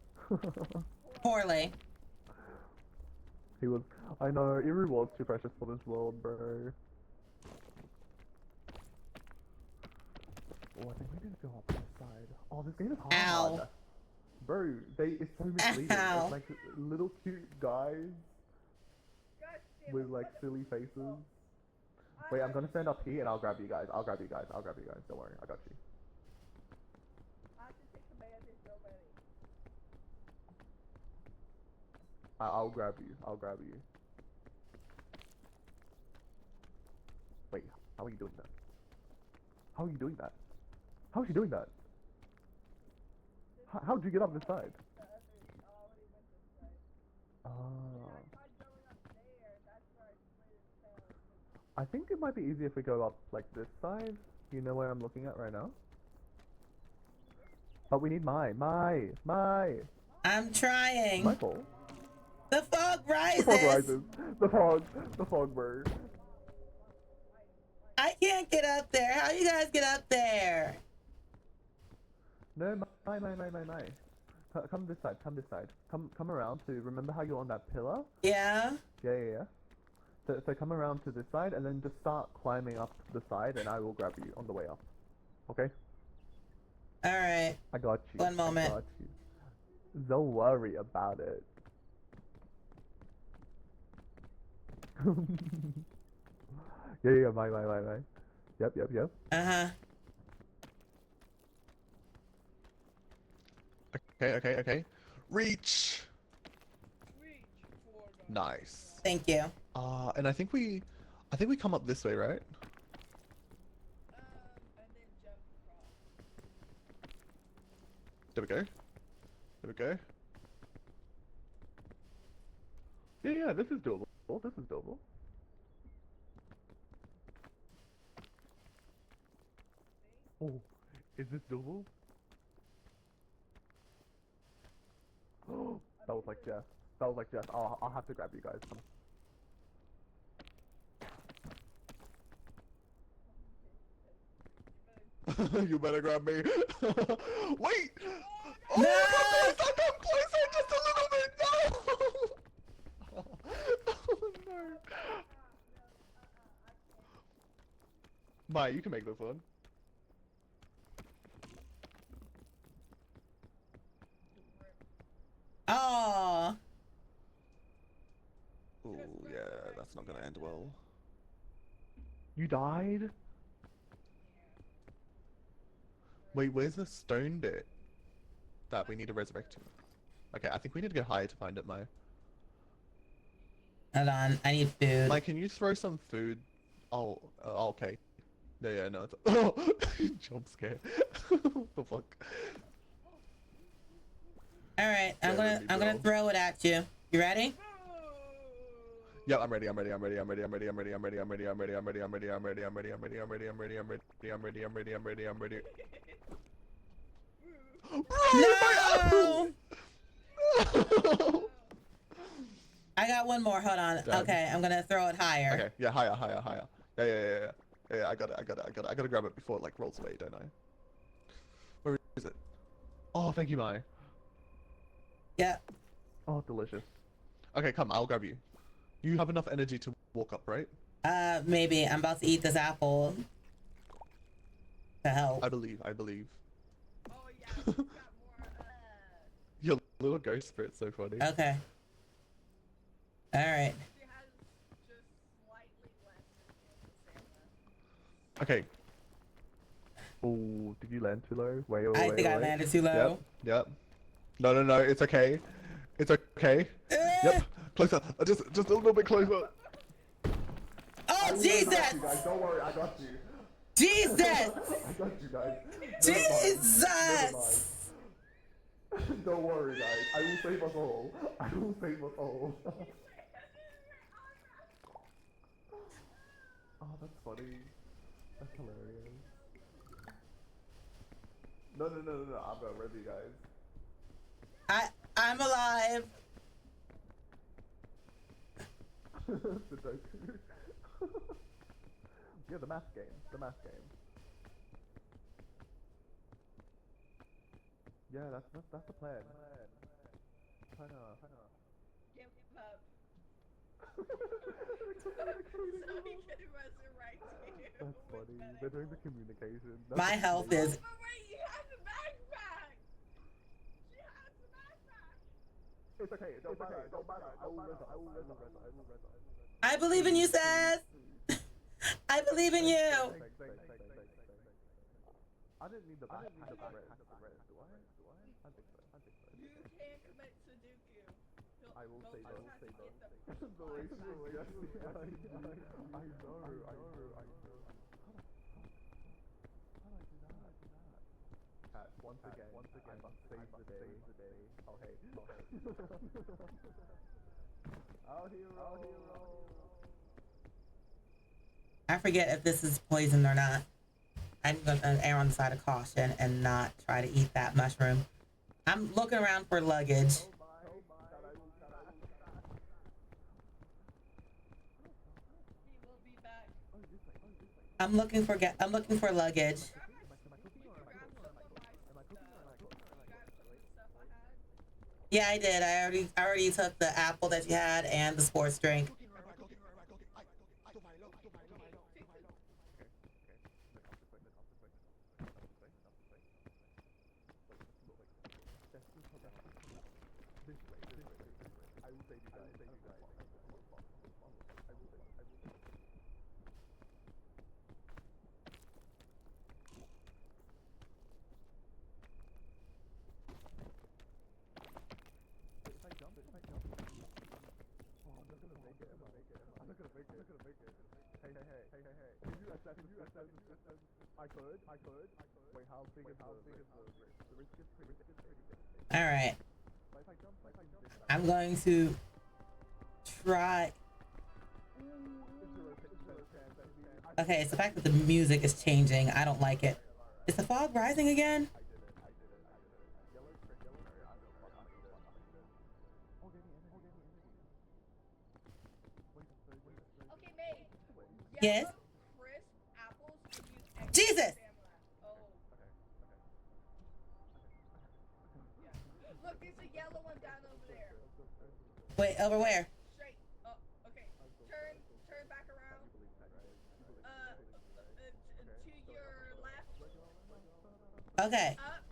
Poorly. He was. I know, Eerie was too precious for this world, bro. Oh, I think we need to go up this side. Oh, this game is hard. Ow. Bro, it's so misleading. Ow. It's like little cute guys Gosh damn with it, like what silly faces. the- Wait, I'm gonna stand up here and I'll grab you guys. I'll grab you guys. Don't worry, I got you. I have to take command if you're ready. I'll grab you. Wait, how are you doing that? How are you doing that? How is she doing that? How'd you get up this side? The others already went this way. Ah. I tried going up there. That's where I slid and fell. I think it might be easier if we go up like this side. You know where I'm looking at right now? But we need my. I'm trying. Michael. The fog rises. The fog rises. The fog bird. I can't get up there. How you guys get up there? No, my. Come this side. Come around to. Remember how you're on that pillar? Yeah. Yeah. So come around to this side and then just start climbing up the side, and I will grab you on the way up. Okay? All right. I got you. One moment. I got you. Don't worry about it. Yeah, my. Yep. Uh-huh. Okay. Reach. Reach for the Nice. Thank you. And I think we come up this way, right? and then jump across. There we go. Yeah, this is doable. Oh, is this doable? Oh, that was like Jeff. I'll have to grab you guys. Come. You better grab me. Wait! Oh, No! I got closer just a little bit. No! Oh no! Mai, you can make this one. Oh. Oh yeah, that's not gonna end well. You died? Wait, where's the stone bit that we need to resurrect him? Okay, I think we need to go higher to find it, Mai. Hold on. I need food. Mai, can you throw some food? Oh, okay. Yeah, no, it's... Oh! Jump scare. What the fuck? All right. I'm Yeah, gonna ready, bro. throw it at you. You ready? Yeah, I'm ready. Bro, my apple! No! I got one more. Hold on. Damn. Okay, I'm gonna throw it higher. Okay, yeah, higher. Yeah, I got it. I gotta grab it before it like rolls away, don't I? Where is it? Oh, thank you, Mai. Yep. Oh, delicious. Okay, come, I'll grab you. You have enough energy to walk up, right? Maybe. I'm about to eat this apple to help. I believe. Oh yeah, we got more. Your little ghost spirit's so funny. Okay. All right. She has just slightly less than Okay. Oh, did you land too low? Wait. I think I landed too low. Yep. No, it's okay. It's okay. Yep. Closer. Just a little bit closer. Oh, Jesus! Guys, don't worry, I got you. Jesus! I got you guys. Jesus! Don't worry, guys. I will save us all. Oh, that's funny. That's hilarious. No. I'm gonna res you guys. I'm alive. Sudoku. Yeah, the math game. The math game. Yeah, that's the plan. Kinda. Give up. So he can resurrect you. That's with funny. medical. They're doing the communication. That's My health Oh, is. but wait, he has a backpack. She has a backpack. It's okay. It don't matter. It don't matter. I will rest. I will rest. I believe in you, Saz. I believe in you. I didn't need the backpack to rest, do I? I think so. You can't commit Sudoku. I will say They'll that. just have to get the The supplies racism, back. I know. How do I do that? Cat, once again, I must save the day. Oh hey. Our hero. I forget if this is poison or not. I'm going to err on the side of caution and not try to eat that mushroom. I'm looking around for luggage. He will be back. I'm looking for luggage. Grab some of my stuff. You got some of the stuff I had. Yeah, I did. I already took the apple that you had and the sports drink. I could. Wait, how big is the risk is pretty big. All right. But if I jump I'm going to try. Okay, it's the fact that the music is changing. I don't like it. Is the fog rising again? Okay, mate. Yes? Yellow crisp apples give you extra Jesus! stamina. Oh. Yeah. Look, there's a yellow one down over there. Wait, over where? Straight. Oh, okay. Turn back around. To your left. Okay. Up.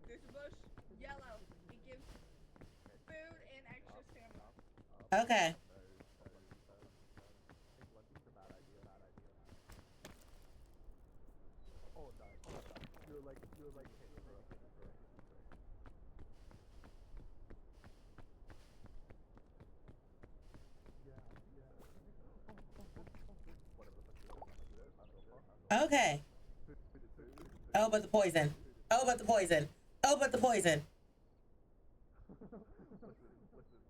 There's a bush. Yellow. It gives food and extra stamina. Okay. Okay. Oh, but the poison. Oh, but the poison. Oh, but the poison. Food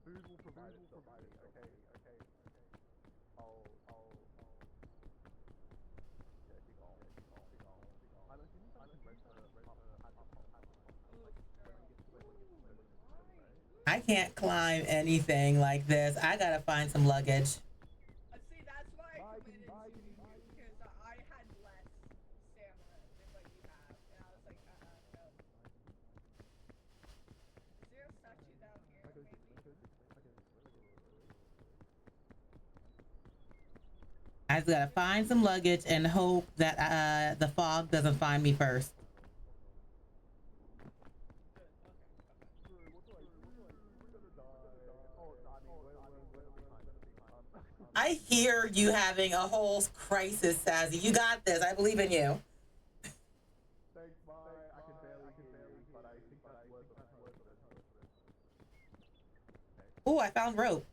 will provide itself. Okay. I'll. Yeah, keep going. I don't think I can rest I can't climb anything like this. I gotta find some luggage. See, that's why I committed to you because I had less stamina than what you have, and I was like, no. Is there a statue down here? Maybe. I just gotta find some luggage and hope that the fog doesn't find me first. I hear you having a whole crisis, Sazzy. You got this. I believe in you. Thanks, bye. I can barely hear you, but I think that's worth it. Ooh, I found rope.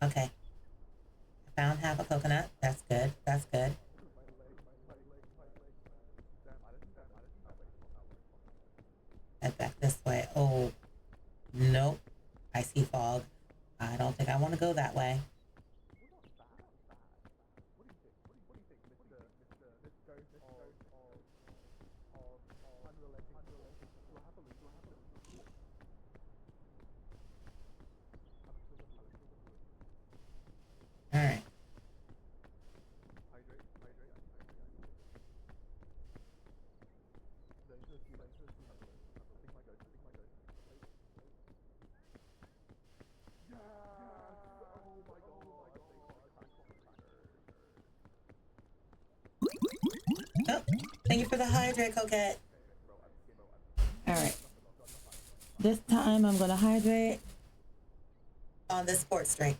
Okay. I found half a coconut. That's good. That's good. Head back this way. Oh, nope. I see fog. I don't think I want to go that way. All right. Oh, thank you for the hydrate, Coquette. All right. This time I'm gonna hydrate on this sports drink.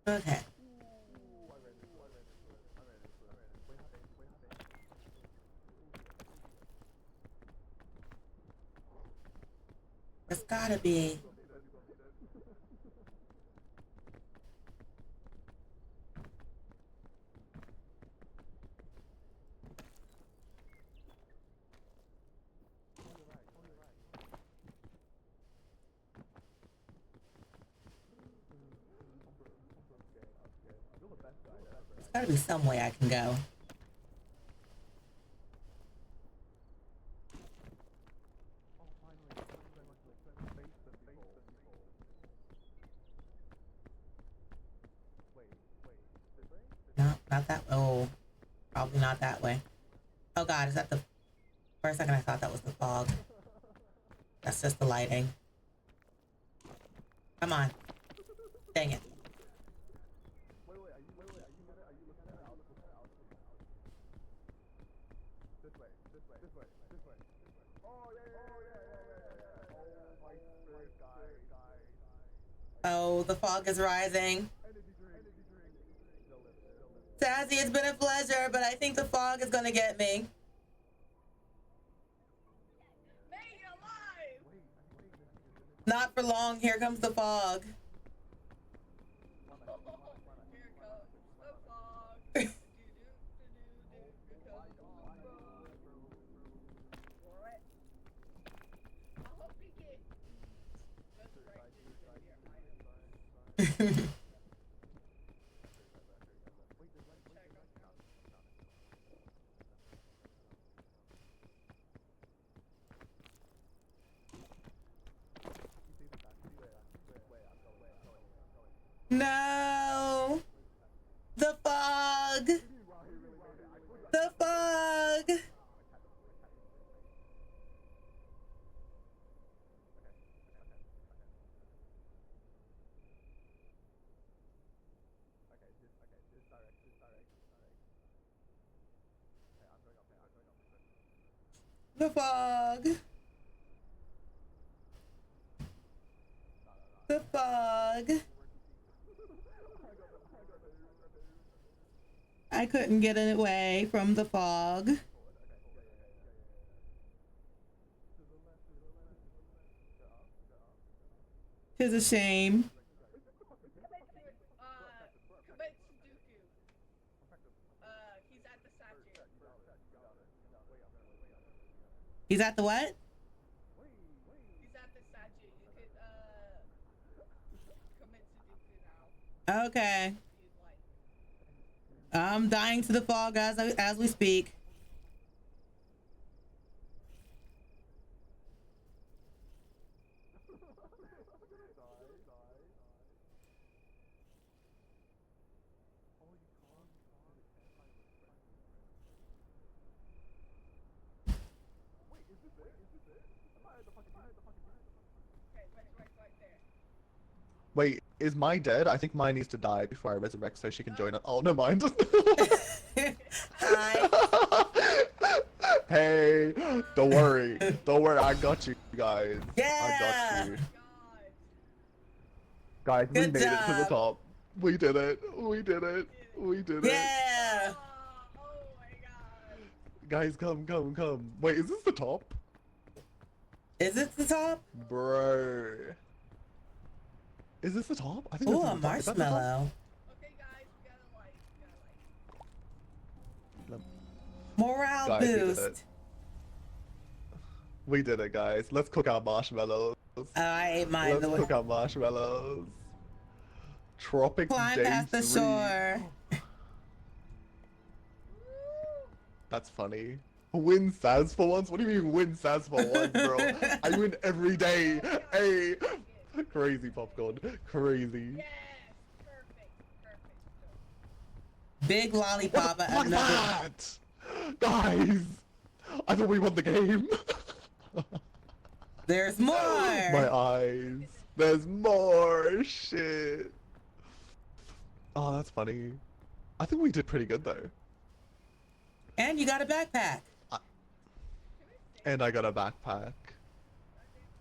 Okay. It's gotta be. There's gotta be some way I can go. No, not that. Oh, probably not that way. Oh God, is that the? For a second, I thought that was the fog. That's just the lighting. Come on. Dang it. Oh, the fog is rising. Sassy, it's been a pleasure, but I think the fog is gonna get me. Made it alive! Not for long. Here comes the fog. Here comes the fog. Here comes the fog. What? I hope we get resurrected in here. No. The fog. The fog. The fog. The fog. I couldn't get away from the fog. Tis a shame. Commit Sudoku. He's at the statue. He's at the what? He's at the statue. You could, commit Sudoku now. Okay. He's like, I'm dying to the fog as we speak. okay, resurrect right there. Wait, is my dead? I think mine needs to die before I resurrect so she can join us. Oh, no mind. Hi. Hey, don't worry. Don't worry, I got you guys. Yeah. I got you. God. Guys, we Good made it to the job. top. We did it. We did it. We did it. Yeah. Oh my god. Guys, come. Wait, is this the top? Is it the top? Bro. Is this the top? I think Ooh, this a is the top. Is that the top? marshmallow. Okay, guys, we gotta like. Morale Guys, we did it. boost. We did it, guys. Let's cook our marshmallows. Oh, I ate mine. Let's cook our marshmallows. Tropic Climb Day past the 3. shore. That's funny. Win Saz for once? What do you mean win Saz for once, bro? I win every day. Hey, crazy popcorn. Crazy. Yes, perfect. Big lollipop. Fuck Another. that! Guys! I thought we won the game. There's more. My eyes. There's more shit. Oh, that's funny. I think we did pretty good though. And you got a backpack. And I got a backpack.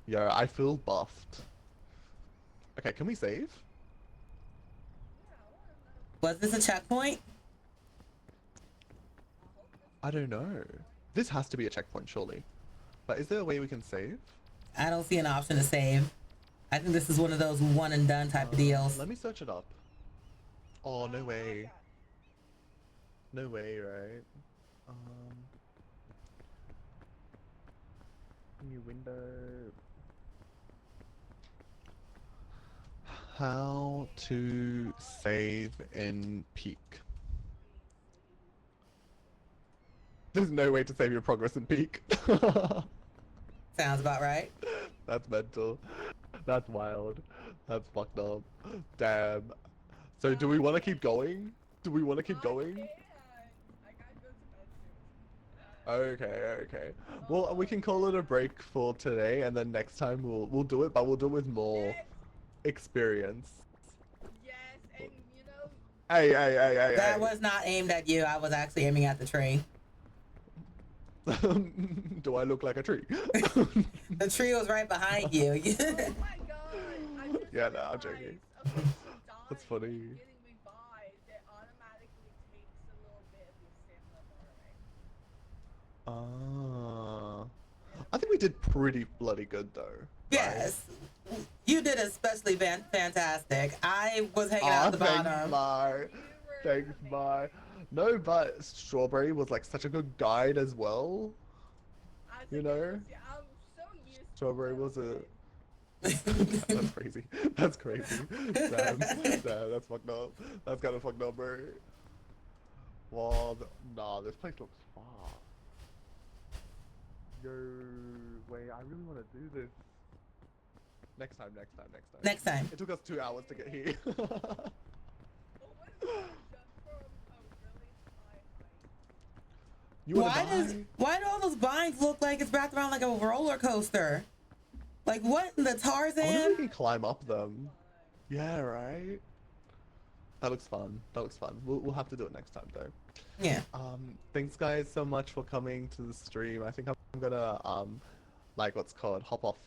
Yeah, I feel buffed. Okay, can we save? Was this a checkpoint? I don't know. This has to be a checkpoint, surely. But is there a way we can save? I don't see an option to save. I think this is one of those one and done type of deals. Let me search it up. Oh, no way. No way, right? New window. How to save in Peak. There's no way to save your progress in Peak. Sounds about right. That's mental. That's wild. That's fucked up. Damn. So do we want to keep going? Do we want to keep going? I gotta go to bed soon. Okay. Well, we can call it a break for today, and then next time we'll do it, but we'll do it with more Yes, experience. yes, and you know, Hey. That was not aimed at you. I was actually aiming at the tree. Do I look like a tree? The tree was right behind you. oh my god, I just Yeah, no, I'm joking. realized, okay, so That's dying funny. and getting revived, it automatically takes a little bit of your stamina bar, right? I think we did pretty bloody good though. right? Yes. You did especially fantastic. I was hanging out at the Thanks, bottom. bye. You were Thanks, bye. No, but Strawberry was like such a good guide as well. I You think know? I'm so used to Strawberry was a. it. That's crazy. That's crazy. Damn, that's fucked up. That's kind of fucked up, bro. Well, nah, this place looks far. Yo, wait, I really want to do this. Next time. Next time. It took us 2 hours to get here. Oh, what is that? Jump from a really high height. You wanna Why die? do all those vines look like it's wrapped around like a roller coaster? Like what in the I wonder if we Tarzan? can climb up them. Yeah, right. That looks fun. We'll have to do it next time though. Yeah. Thanks guys so much for coming to the stream. I think I'm gonna like what's called hop off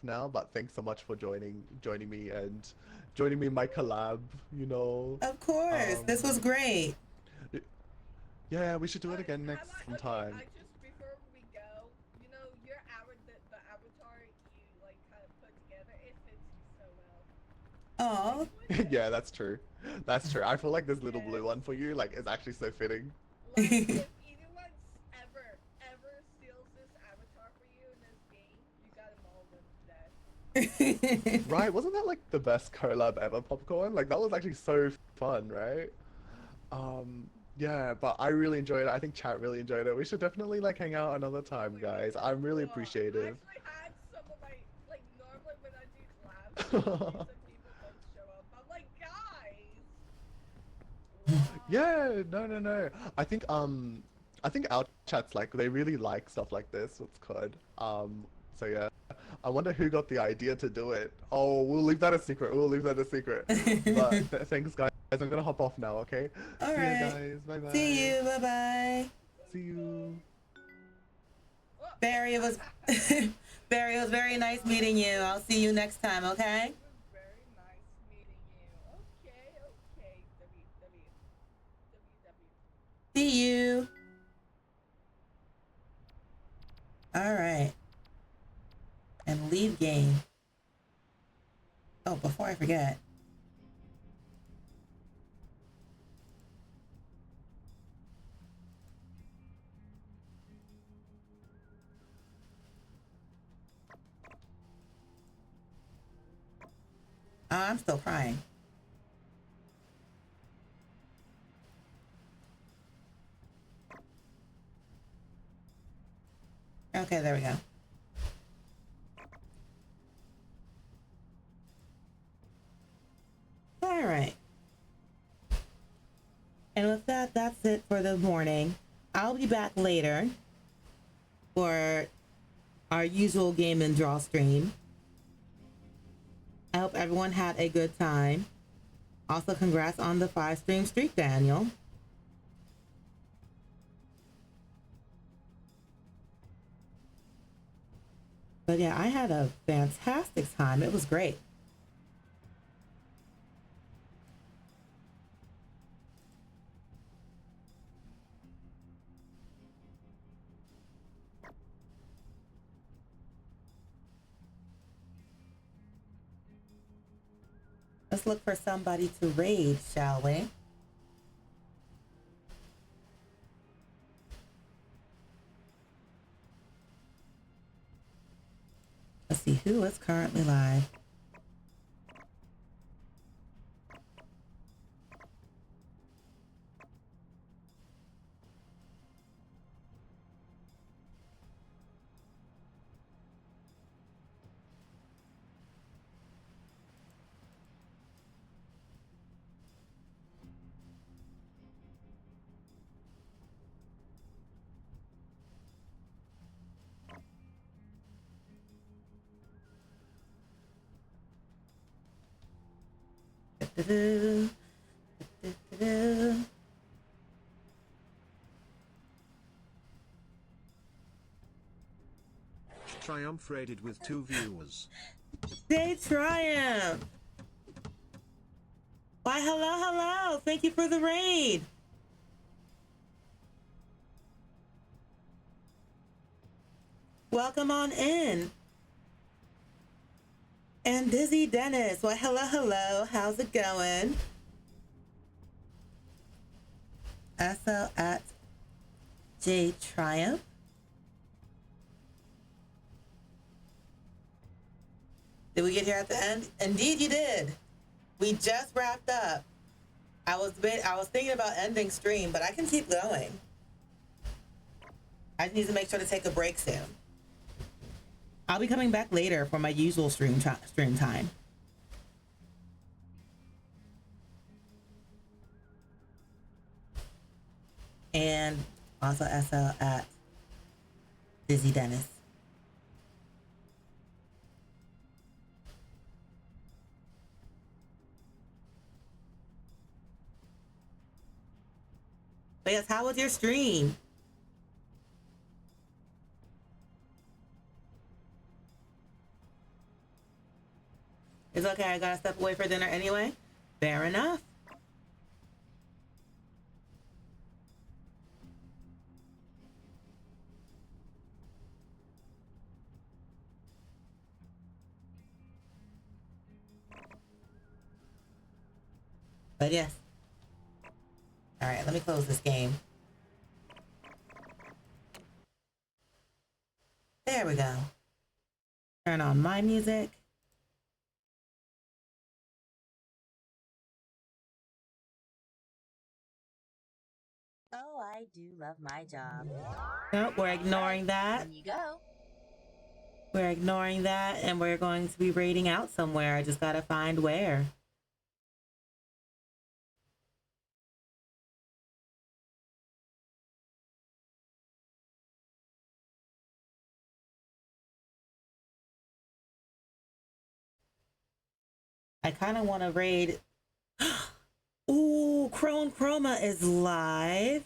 now, but thanks so much for joining me and joining me in my collab, you know. Of course. This was great. Yeah, we should do it again next Okay, time. I just before we go, you know, your the avatar you like kind of put together, it fits you so well. Oh. Yeah, that's true. That's true. I feel like this little blue one for you like is actually so fitting. Like if anyone ever steals this avatar for you in this game, you gotta maul them to death. Right, wasn't that like the best collab ever, Popcorn? Like that was actually so fun, right? Yeah, but I really enjoyed it. I think chat really enjoyed it. We should definitely like hang out another time, guys. I'm really appreciative. I actually had some of my like normally when I do collabs, some people don't show up. I'm like, guys. Yeah, no. I think our chats like they really like stuff like this. What's called. So yeah. I wonder who got the idea to do it. Oh, we'll leave that a secret. But thanks, guys. I'm gonna hop off now. Okay. All See right. you guys. Bye bye. See you. Bye bye. See you. Barry, it was Barry, it was very nice meeting you. I'll see you next time, okay? It was very nice you. All right. And leave game. Oh, before I forget. Oh, I'm still crying. Okay, there we go. All right. And with that, that's it for the morning. I'll be back later for our usual game and draw stream. I hope everyone had a good time. Also, congrats on the 5-stream streak, Daniel. But yeah, I had a fantastic time. It was great. Let's look for somebody to raid, shall we? Let's see who is currently live. Do-do-do. Do-do-do. Triumph rated with 2 viewers. Day Triumph! Why, hello, hello! Thank you for the raid! Welcome on in. And Dizzy Dennis, why, hello, hello. How's it going? SL at J Triumph. Did we get here at the end? Indeed, you did. We just wrapped up. I was thinking about ending stream, but I can keep going. I just need to make sure to take a break soon. I'll be coming back later for my usual stream time. And also SL at Dizzy Dennis. But yes, how was your stream? It's okay, I gotta step away for dinner anyway. Fair enough. But yes. All right, let me close this game. There we go. Turn on my music. Oh, I do love my job. Nope, we're ignoring that. In you go. We're ignoring that, and we're going to be raiding out somewhere. I just gotta find where. I kind of want to raid. Ooh, Crone Chroma is live.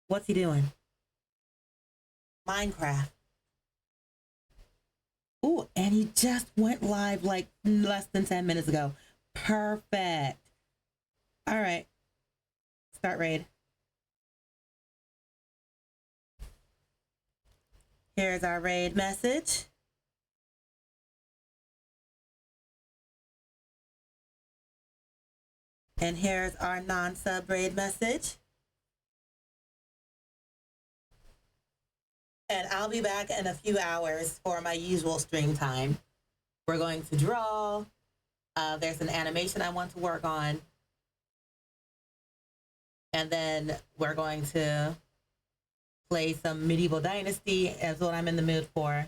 What's he doing? Minecraft. Ooh, and he just went live like less than 10 minutes ago. Perfect. All right. Start raid. Here's our raid message. And here's our non-sub raid message. And I'll be back in a few hours for my usual stream time. We're going to draw. There's an animation I want to work on. And then we're going to play some Medieval Dynasty as what I'm in the mood for.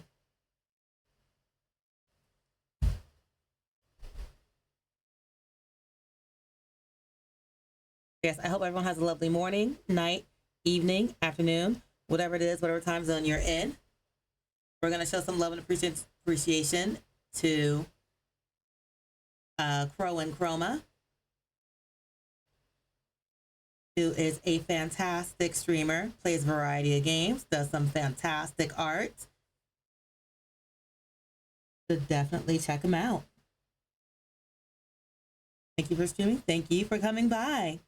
Yes, I hope everyone has a lovely morning, night, evening, afternoon, whatever it is, whatever time zone you're in. We're going to show some love and appreciation to Crow and Chroma, who is a fantastic streamer, plays a variety of games, does some fantastic art. So definitely check him out. Thank you for streaming. Thank you for coming by.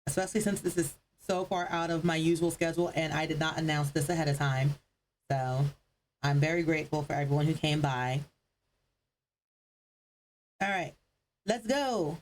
Especially since this is so far out of my usual schedule and I did not announce this ahead of time. So I'm very grateful for everyone who came by. All right, let's go.